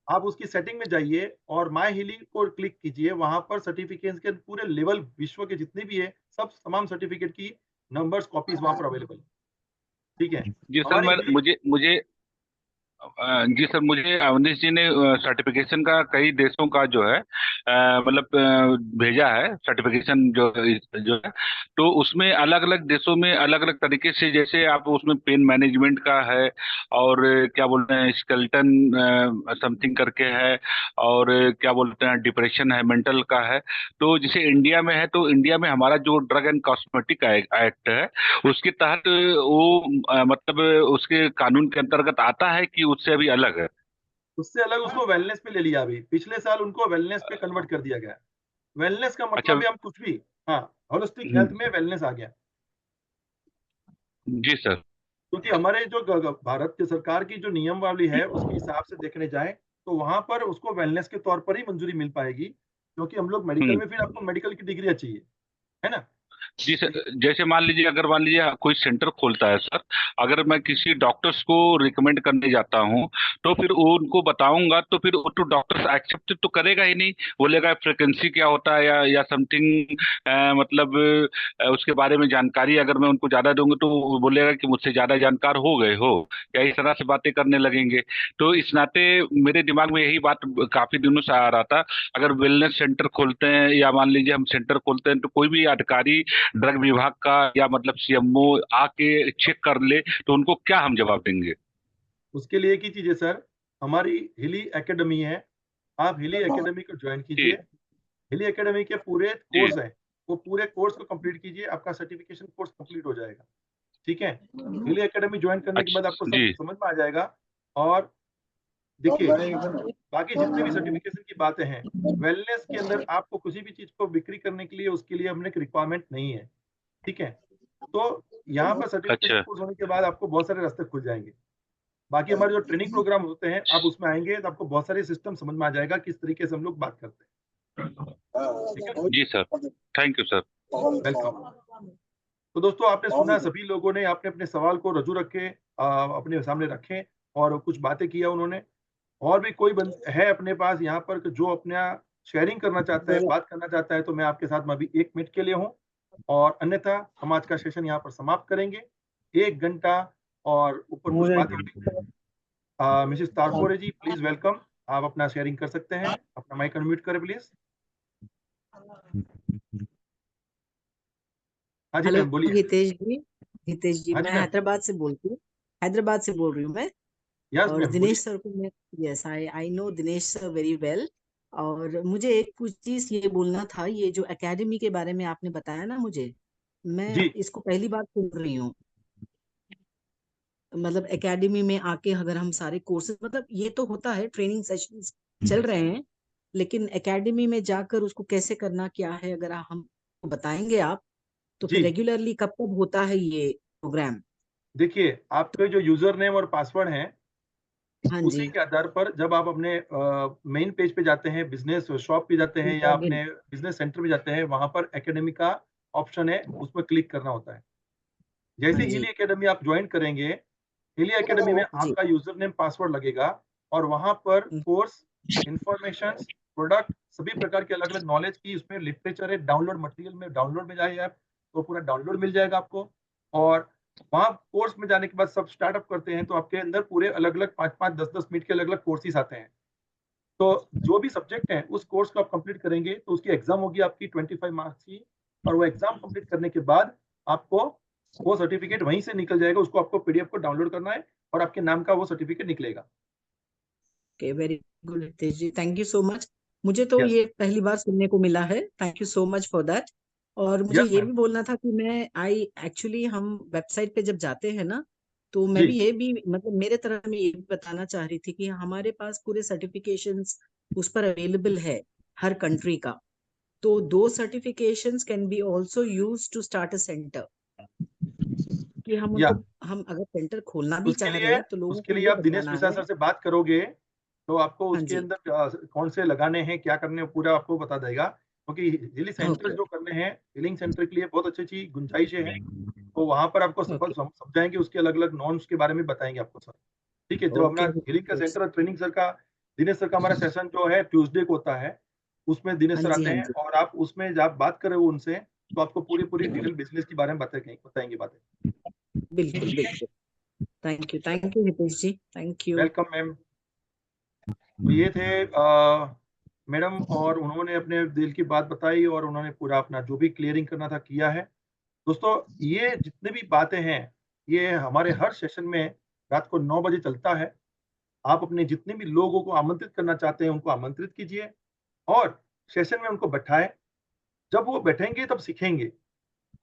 आप उसकी सेटिंग में जाइए और माय हिली को क्लिक कीजिए। वहां पर सर्टिफिकेट्स के पूरे लेवल विश्व के जितने भी है सब तमाम सर्टिफिकेट की नंबर्स कॉपीज वहां पर अवेलेबल है। ठीक है, जी सर। हमारी मैं हिली मुझे मुझे जी सर, मुझे अवनीश जी ने सर्टिफिकेशन का कई देशों का जो है मतलब भेजा है सर्टिफिकेशन जो है। तो उसमें अलग अलग देशों में अलग अलग तरीके से, जैसे आप उसमें पेन मैनेजमेंट का है और क्या बोलते हैं स्केलेटन समथिंग करके है, और क्या बोलते हैं डिप्रेशन है, मेंटल का है। तो जैसे इंडिया में है, तो इंडिया में हमारा जो ड्रग एंड कॉस्मेटिक एक्ट है उसके तहत वो मतलब उसके कानून के अंतर्गत आता है कि उससे अभी अलग है? उससे अलग उसको वेलनेस पे ले लिया। अभी पिछले साल उनको वेलनेस पे कन्वर्ट कर दिया गया। वेलनेस का अच्छा। मतलब भी हम कुछ भी, हाँ, होलिस्टिक हम्म, हेल्थ में वेलनेस आ गया। जी सर। क्योंकि हमारे जो भारत की सरकार की जो नियमावली है उसके हिसाब से देखने जाए तो वहां पर उसको वेलनेस के तौर पर ही मंजूरी मिल पाएगी, क्योंकि हम लोग मेडिकल हम्म। में फिर आपको मेडिकल की डिग्री चाहिए, है ना। जी सर, जैसे मान लीजिए अगर मान लीजिए कोई सेंटर खोलता है सर, अगर मैं किसी डॉक्टर्स को रिकमेंड करने जाता हूँ तो फिर वो उनको बताऊंगा तो फिर वो तो डॉक्टर्स एक्सेप्ट तो करेगा ही नहीं, बोलेगा फ्रिक्वेंसी क्या होता है या समथिंग, मतलब उसके बारे में जानकारी अगर मैं उनको ज्यादा दूंगा तो वो बोलेगा कि मुझसे ज्यादा जानकार हो गए हो, या इस तरह से बातें करने लगेंगे। तो इस नाते मेरे दिमाग में यही बात काफी दिनों से आ रहा था, अगर वेलनेस सेंटर खोलते हैं या मान लीजिए हम सेंटर खोलते हैं तो कोई भी अधिकारी ड्रग विभाग का या मतलब सीएमओ आके चेक कर ले तो उनको क्या हम जवाब देंगे? उसके लिए एक ही चीज है सर, हमारी हिली एकेडमी है। आप हिली एकेडमी को ज्वाइन कीजिए। जी हिली एकेडमी के पूरे जी कोर्स हैं, वो पूरे कोर्स को कंप्लीट कीजिए, आपका सर्टिफिकेशन कोर्स कंप्लीट हो जाएगा। ठीक है, हिली एकेडमी ज्वाइन करने के बाद आपको अच्छा सब जी समझ में आ जाएगा। और देखिए, बाकी जितने भी सर्टिफिकेशन की बातें हैं, वेलनेस के अंदर आपको किसी भी चीज को बिक्री करने के लिए उसके लिए हमने एक रिक्वायरमेंट नहीं है। ठीक है, तो यहाँ पर सर्टिफिकेशन अच्छा कोर्स होने के बाद आपको बहुत सारे रास्ते खुल जाएंगे। बाकी हमारे जो ट्रेनिंग प्रोग्राम होते हैं, आप उसमें आएंगे तो आपको बहुत सारे सिस्टम समझ में आ जाएगा किस तरीके से हम लोग बात करते हैं। ठीक है, जी sir, thank you sir. Welcome. तो दोस्तों आपने सुना, सभी लोगों ने अपने अपने सवाल को रजू रखे, अपने सामने रखे और कुछ बातें किया उन्होंने। और भी कोई है अपने पास यहाँ पर जो अपना शेयरिंग करना चाहता है, बात करना चाहता है, तो मैं आपके साथ में अभी 1 मिनट के लिए हूँ। और अन्यथा हम आज का सेशन यहाँ पर समाप्त करेंगे। 1 घंटा और ऊपर कुछ बात होगी। मिसेस तारपोरे जी प्लीज वेलकम, आप अपना शेयरिंग कर सकते हैं। अपना माइक अनम्यूट करें प्लीज। हाँ जी हेलो मैम बोलिए। हितेश जी हाँ जी मैं मैम। हैदराबाद से बोलती हूँ। हैदराबाद से बोल रही हूँ मैं। यस और मैम दिनेश बोलिए। सर को मैं, yes I know Dinesh sir very well. और मुझे एक कुछ चीज ये बोलना था, ये जो एकेडमी के बारे में आपने बताया ना मुझे, मैं जी इसको पहली बार सुन रही हूँ। मतलब एकेडमी में आके अगर हम सारे कोर्सेज, मतलब ये तो होता है ट्रेनिंग सेशंस चल रहे हैं, लेकिन एकेडमी में जाकर उसको कैसे करना क्या है, अगर हम बताएंगे आप, तो जी, फिर रेगुलरली कब कब होता है ये प्रोग्राम? देखिए आपके जो यूजर नेम और पासवर्ड हैं हाँ उसी जी। के आधार पर जब आप अपने मेन पेज पे जाते हैं, बिजनेस शॉप पे जाते हैं या लॉगिन। अपने बिजनेस सेंटर पे जाते हैं, वहां पर एकेडमी का ऑप्शन है, उसमें क्लिक करना होता है। हाँ जैसे जी। हिली एकेडमी आप ज्वाइन करेंगे, हिली एकेडमी में जी। आपका यूजर नेम पासवर्ड लगेगा और वहां पर कोर्स इंफॉर्मेशन प्रोडक्ट, सभी प्रकार के अलग अलग नॉलेज की उसमें लिटरेचर है। डाउनलोड मटेरियल में, डाउनलोड में जाइए आप तो पूरा डाउनलोड मिल जाएगा आपको। और वहाँ कोर्स में जाने के बाद सब स्टार्टअप करते हैं तो आपके अंदर पूरे अलग अलग 5-5, 10-10 मिनट के अलग अलग कोर्सेज आते हैं। तो जो भी सब्जेक्ट है उस कोर्स को आप कंप्लीट करेंगे तो उसकी एग्जाम होगी आपकी 25 मार्क्स की। और वो एग्जाम कंप्लीट करने के बाद आपको वो सर्टिफिकेट वहीं से निकल जाएगा। उसको आपको पीडीएफ को डाउनलोड करना है और आपके नाम का वो सर्टिफिकेट निकलेगा। Okay, very good Hitesh ji, thank you so much. मुझे तो यस ये पहली बार सुनने को मिला है, thank you so much for that. और मुझे यस ये मैम। भी बोलना था कि मैं आई एक्चुअली हम वेबसाइट पे जब जाते हैं ना, तो मैं जी भी ये भी मतलब मेरे तरफ में ये भी बताना चाह रही थी कि हमारे पास पूरे सर्टिफिकेशंस उस पर अवेलेबल है हर कंट्री का। तो दो certifications can be also use to start a centre, कि हम या उनको, हम अगर सेंटर खोलना भी चाह रहे हैं तो लोगों उसके को लिए ये आप दिनेश बताना मिश्रा है। सर से बात करोगे तो आपको हाँ उसके जी, अंदर कौन से लगाने हैं, क्या करने हैं, पूरा आपको बता देगा। क्योंकि हिली सेंटर ओके जो करने हैं, हीलिंग सेंटर के लिए बहुत अच्छी अच्छी गुंजाइशें हैं। तो वहां पर आपको ओके समझाएंगे, उसके अलग अलग नॉर्म्स के बारे में बताएंगे आपको सर। ठीक है, जो अपना ओके हीलिंग का ओके। सेंटर और ट्रेनिंग सर का, दिनेश सर का हमारा सेशन जो है ट्यूसडे को होता है, उसमें दिनेश हाँ सर जी आते हाँ हैं जी, और आप उसमें जब आप बात कर रहे हो उनसे तो आपको पूरी पूरी डिटेल बिजनेस के बारे में बताएंगे बातें। बिल्कुल बिल्कुल। Thank you Hitesh ji, thank you. Welcome ma'am. तो ये थे मैडम, और उन्होंने अपने दिल की बात बताई और उन्होंने पूरा अपना जो भी क्लियरिंग करना था किया है। दोस्तों, ये जितने भी बातें हैं ये हमारे हर सेशन में रात को 9 बजे चलता है। आप अपने जितने भी लोगों को आमंत्रित करना चाहते हैं उनको आमंत्रित कीजिए और सेशन में उनको बैठाएं। जब वो बैठेंगे तब सीखेंगे।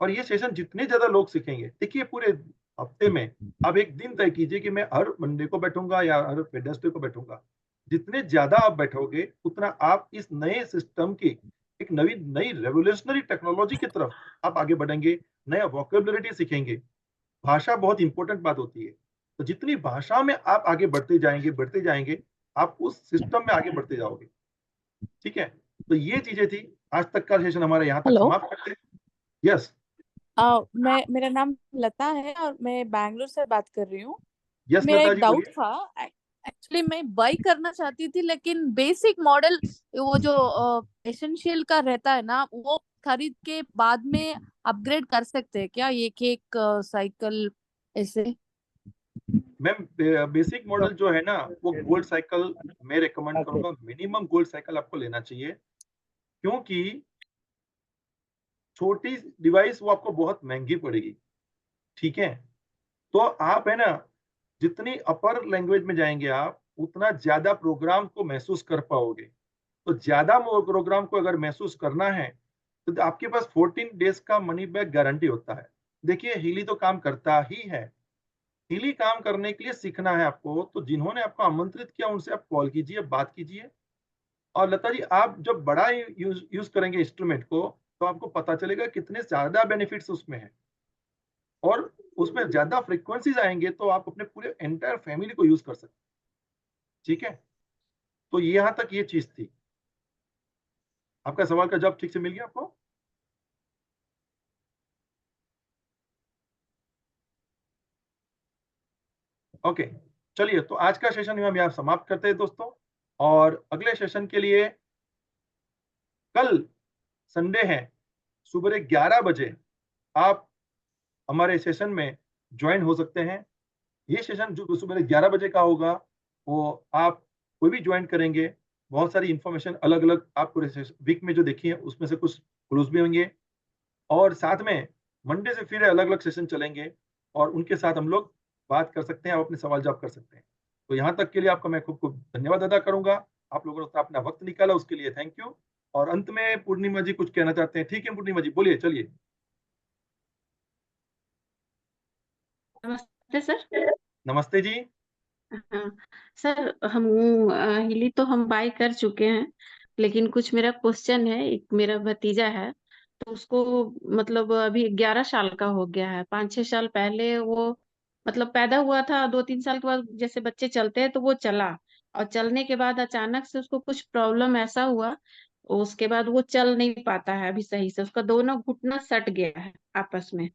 और ये सेशन जितने ज्यादा लोग सीखेंगे, देखिए पूरे हफ्ते में आप एक दिन तय कीजिए कि मैं हर मंडे को बैठूंगा या हर वेडनेसडे को बैठूंगा। जितने ज्यादा आप बैठोगे उतना आप इस नए सिस्टम की एक नई नई रेवोल्यूशनरी टेक्नोलॉजी की तरफ आप आगे बढ़ेंगे, नया वोकेबलरिटी सीखेंगे। भाषा बहुत इंपॉर्टेंट बात होती है। तो जितनी भाषा में आप आगे बढ़ते जाएंगे आप उस सिस्टम में आगे बढ़ते जाओगे। ठीक है, तो ये चीजें थी। आज तक का सेशन हमारा यहाँ तक हेलो। समाप्त करते हैं। यस मेरा नाम लता है और मैं बैंगलोर से बात कर रही हूँ। यस मेरा लता एक जी डाउट बोलिए। था। एक्चुअली मैं बाई करना चाहती थी, लेकिन बेसिक मॉडल वो जो एसेंशियल का रहता है ना, वो खरीद के बाद में अपग्रेड कर सकते हैं क्या, एक एक साइकिल ऐसे? मैम, बेसिक मॉडल जो है ना वो गोल्ड साइकिल मैं रिकमेंड ओके करूंगा। मिनिमम गोल्ड साइकिल आपको लेना चाहिए, क्योंकि छोटी डिवाइस वो आपको बहुत महंगी पड़ेगी। ठीक है, तो आप है ना जितनी अपर लैंग्वेज में जाएंगे आप उतना ज्यादा प्रोग्राम को महसूस कर पाओगे। तो ज्यादा प्रोग्राम को अगर महसूस करना है तो आपके पास 14 डेज का मनी बैक गारंटी होता है। देखिए, हीली तो काम करता ही है। हीली काम करने के लिए सीखना है आपको, तो जिन्होंने आपको आमंत्रित किया उनसे आप कॉल कीजिए, बात कीजिए। और लता जी, आप जब बड़ा यूज करेंगे इंस्ट्रूमेंट को तो आपको पता चलेगा कितने ज्यादा बेनिफिट्स उसमें है। और उसमें ज्यादा फ्रीक्वेंसीज आएंगे तो आप अपने पूरे एंटायर फैमिली को यूज कर सकते हैं। ठीक है, तो यहाँ तक ये चीज थी। आपका सवाल का जवाब ठीक से मिल गया आपको? ओके, चलिए, तो आज का सेशन हम यहाँ समाप्त करते हैं दोस्तों। और अगले सेशन के लिए कल संडे है, सुबह 11 बजे आप हमारे सेशन में ज्वाइन हो सकते हैं। ये सेशन जो सुबह 11 बजे का होगा वो आप कोई भी ज्वाइन करेंगे, बहुत सारी इंफॉर्मेशन अलग अलग आप पूरे वीक में जो देखी है उसमें से कुछ क्लूज भी होंगे। और साथ में मंडे से फिर अलग अलग सेशन चलेंगे और उनके साथ हम लोग बात कर सकते हैं, आप अपने सवाल जवाब कर सकते हैं। तो यहाँ तक के लिए आपका मैं खूब खूब धन्यवाद अदा करूंगा। आप लोगों ने अपना वक्त निकाला उसके लिए थैंक यू। और अंत में पूर्णिमा जी कुछ कहना चाहते हैं? ठीक है पूर्णिमा जी, बोलिए, चलिए। नमस्ते सर। नमस्ते जी। हाँ सर, हम हिली तो हम बाय कर चुके हैं, लेकिन कुछ मेरा क्वेश्चन है। एक मेरा भतीजा है, तो उसको मतलब अभी 11 साल का हो गया है। 5-6 साल पहले वो मतलब पैदा हुआ था, 2-3 साल के बाद जैसे बच्चे चलते हैं तो वो चला। और चलने के बाद अचानक से उसको कुछ प्रॉब्लम ऐसा हुआ, उसके बाद वो चल नहीं पाता है अभी सही से। उसका दोनों घुटना सट गया है आपस में,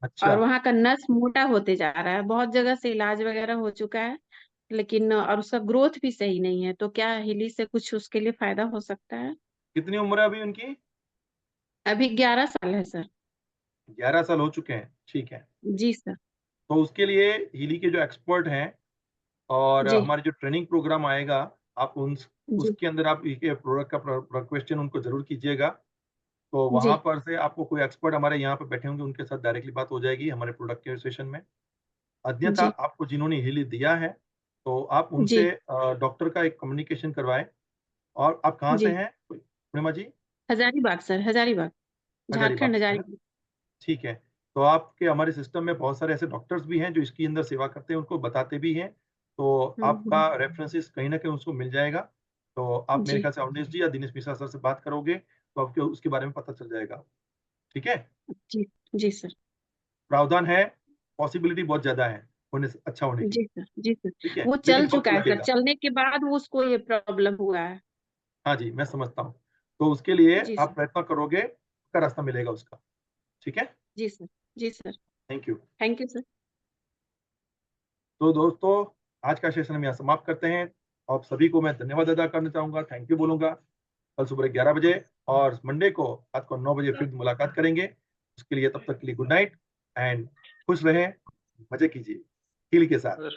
अच्छा। और वहां का नस मोटा होते जा रहा है। बहुत जगह से इलाज वगैरह हो चुका है, लेकिन और उसका ग्रोथ भी सही नहीं है, तो क्या हिली से कुछ उसके लिए फायदा हो सकता है? कितनी उम्र है अभी उनकी? अभी 11 साल है सर। 11 साल हो चुके हैं, ठीक है। जी सर। तो उसके लिए हीली के जो एक्सपर्ट हैं और जी हमारे जो ट्रेनिंग प्रोग्राम आएगा, आप जी उसके अंदर आप ये प्रोडक्ट का क्वेश्चन उनको ज़रूर कीजिएगा। तो वहाँ जी पर से आपको कोई एक्सपर्ट हमारे यहाँ पे बैठे होंगे, उनके साथ डायरेक्टली बात हो जाएगी हमारे प्रोडक्ट के सेशन में। अन्यथा जी आपको जिन्होंने हीली दिया है, तो आप जी उनसे डॉक्टर का एक कम्युनिकेशन करवाएँ। और आप कहाँ से जी। हैं पूर्णिमा जी? हजारीबाग सर, हजारीबाग, हजारीबाग झारखंड, से हैं, हजारीबाग। ठीक है। तो आपके हमारे सिस्टम में बहुत सारे ऐसे डॉक्टर्स भी हैं जो इसके अंदर सेवा करते हैं, उनको बताते भी हैं। तो आपका हम्म। रेफरेंसेस कहीं न कहीं उसको मिल जाएगा। तो आप मेरे जी ख्याल से अवनीश जी या दिनेश मिश्रा सर से बात करोगे, तो आपको उसके बारे में पता चल जाएगा। ठीक है? जी जी सर। प्रावधान है, पॉसिबिलिटी बहुत ज़्यादा है होने से अच्छा होने की। जी सर, जी सर। ठीक है? वो लेकिन चल वक़्त चुका है सर, लगेगा। चलने के बाद वो उसको ये प्रॉब्लम हुआ है। हाँ जी, मैं समझता हूँ। तो उसके लिए जी आप सर, प्रयत्न करोगे, आपका रास्ता मिलेगा उसका। ठीक है? जी सर, जी sir. Thank you. Thank you sir. तो दोस्तों, आज का सेशन हम यहाँ समाप्त करते हैं। आप सभी को मैं धन्यवाद अदा करना चाहूँगा, थैंक यू बोलूँगा। कल सुबह 11 बजे और मंडे को रात को 9 बजे फिर मुलाकात करेंगे। उसके लिए तब तक के लिए गुड नाइट एंड खुश रहें, मज़े कीजिए, हील के साथ।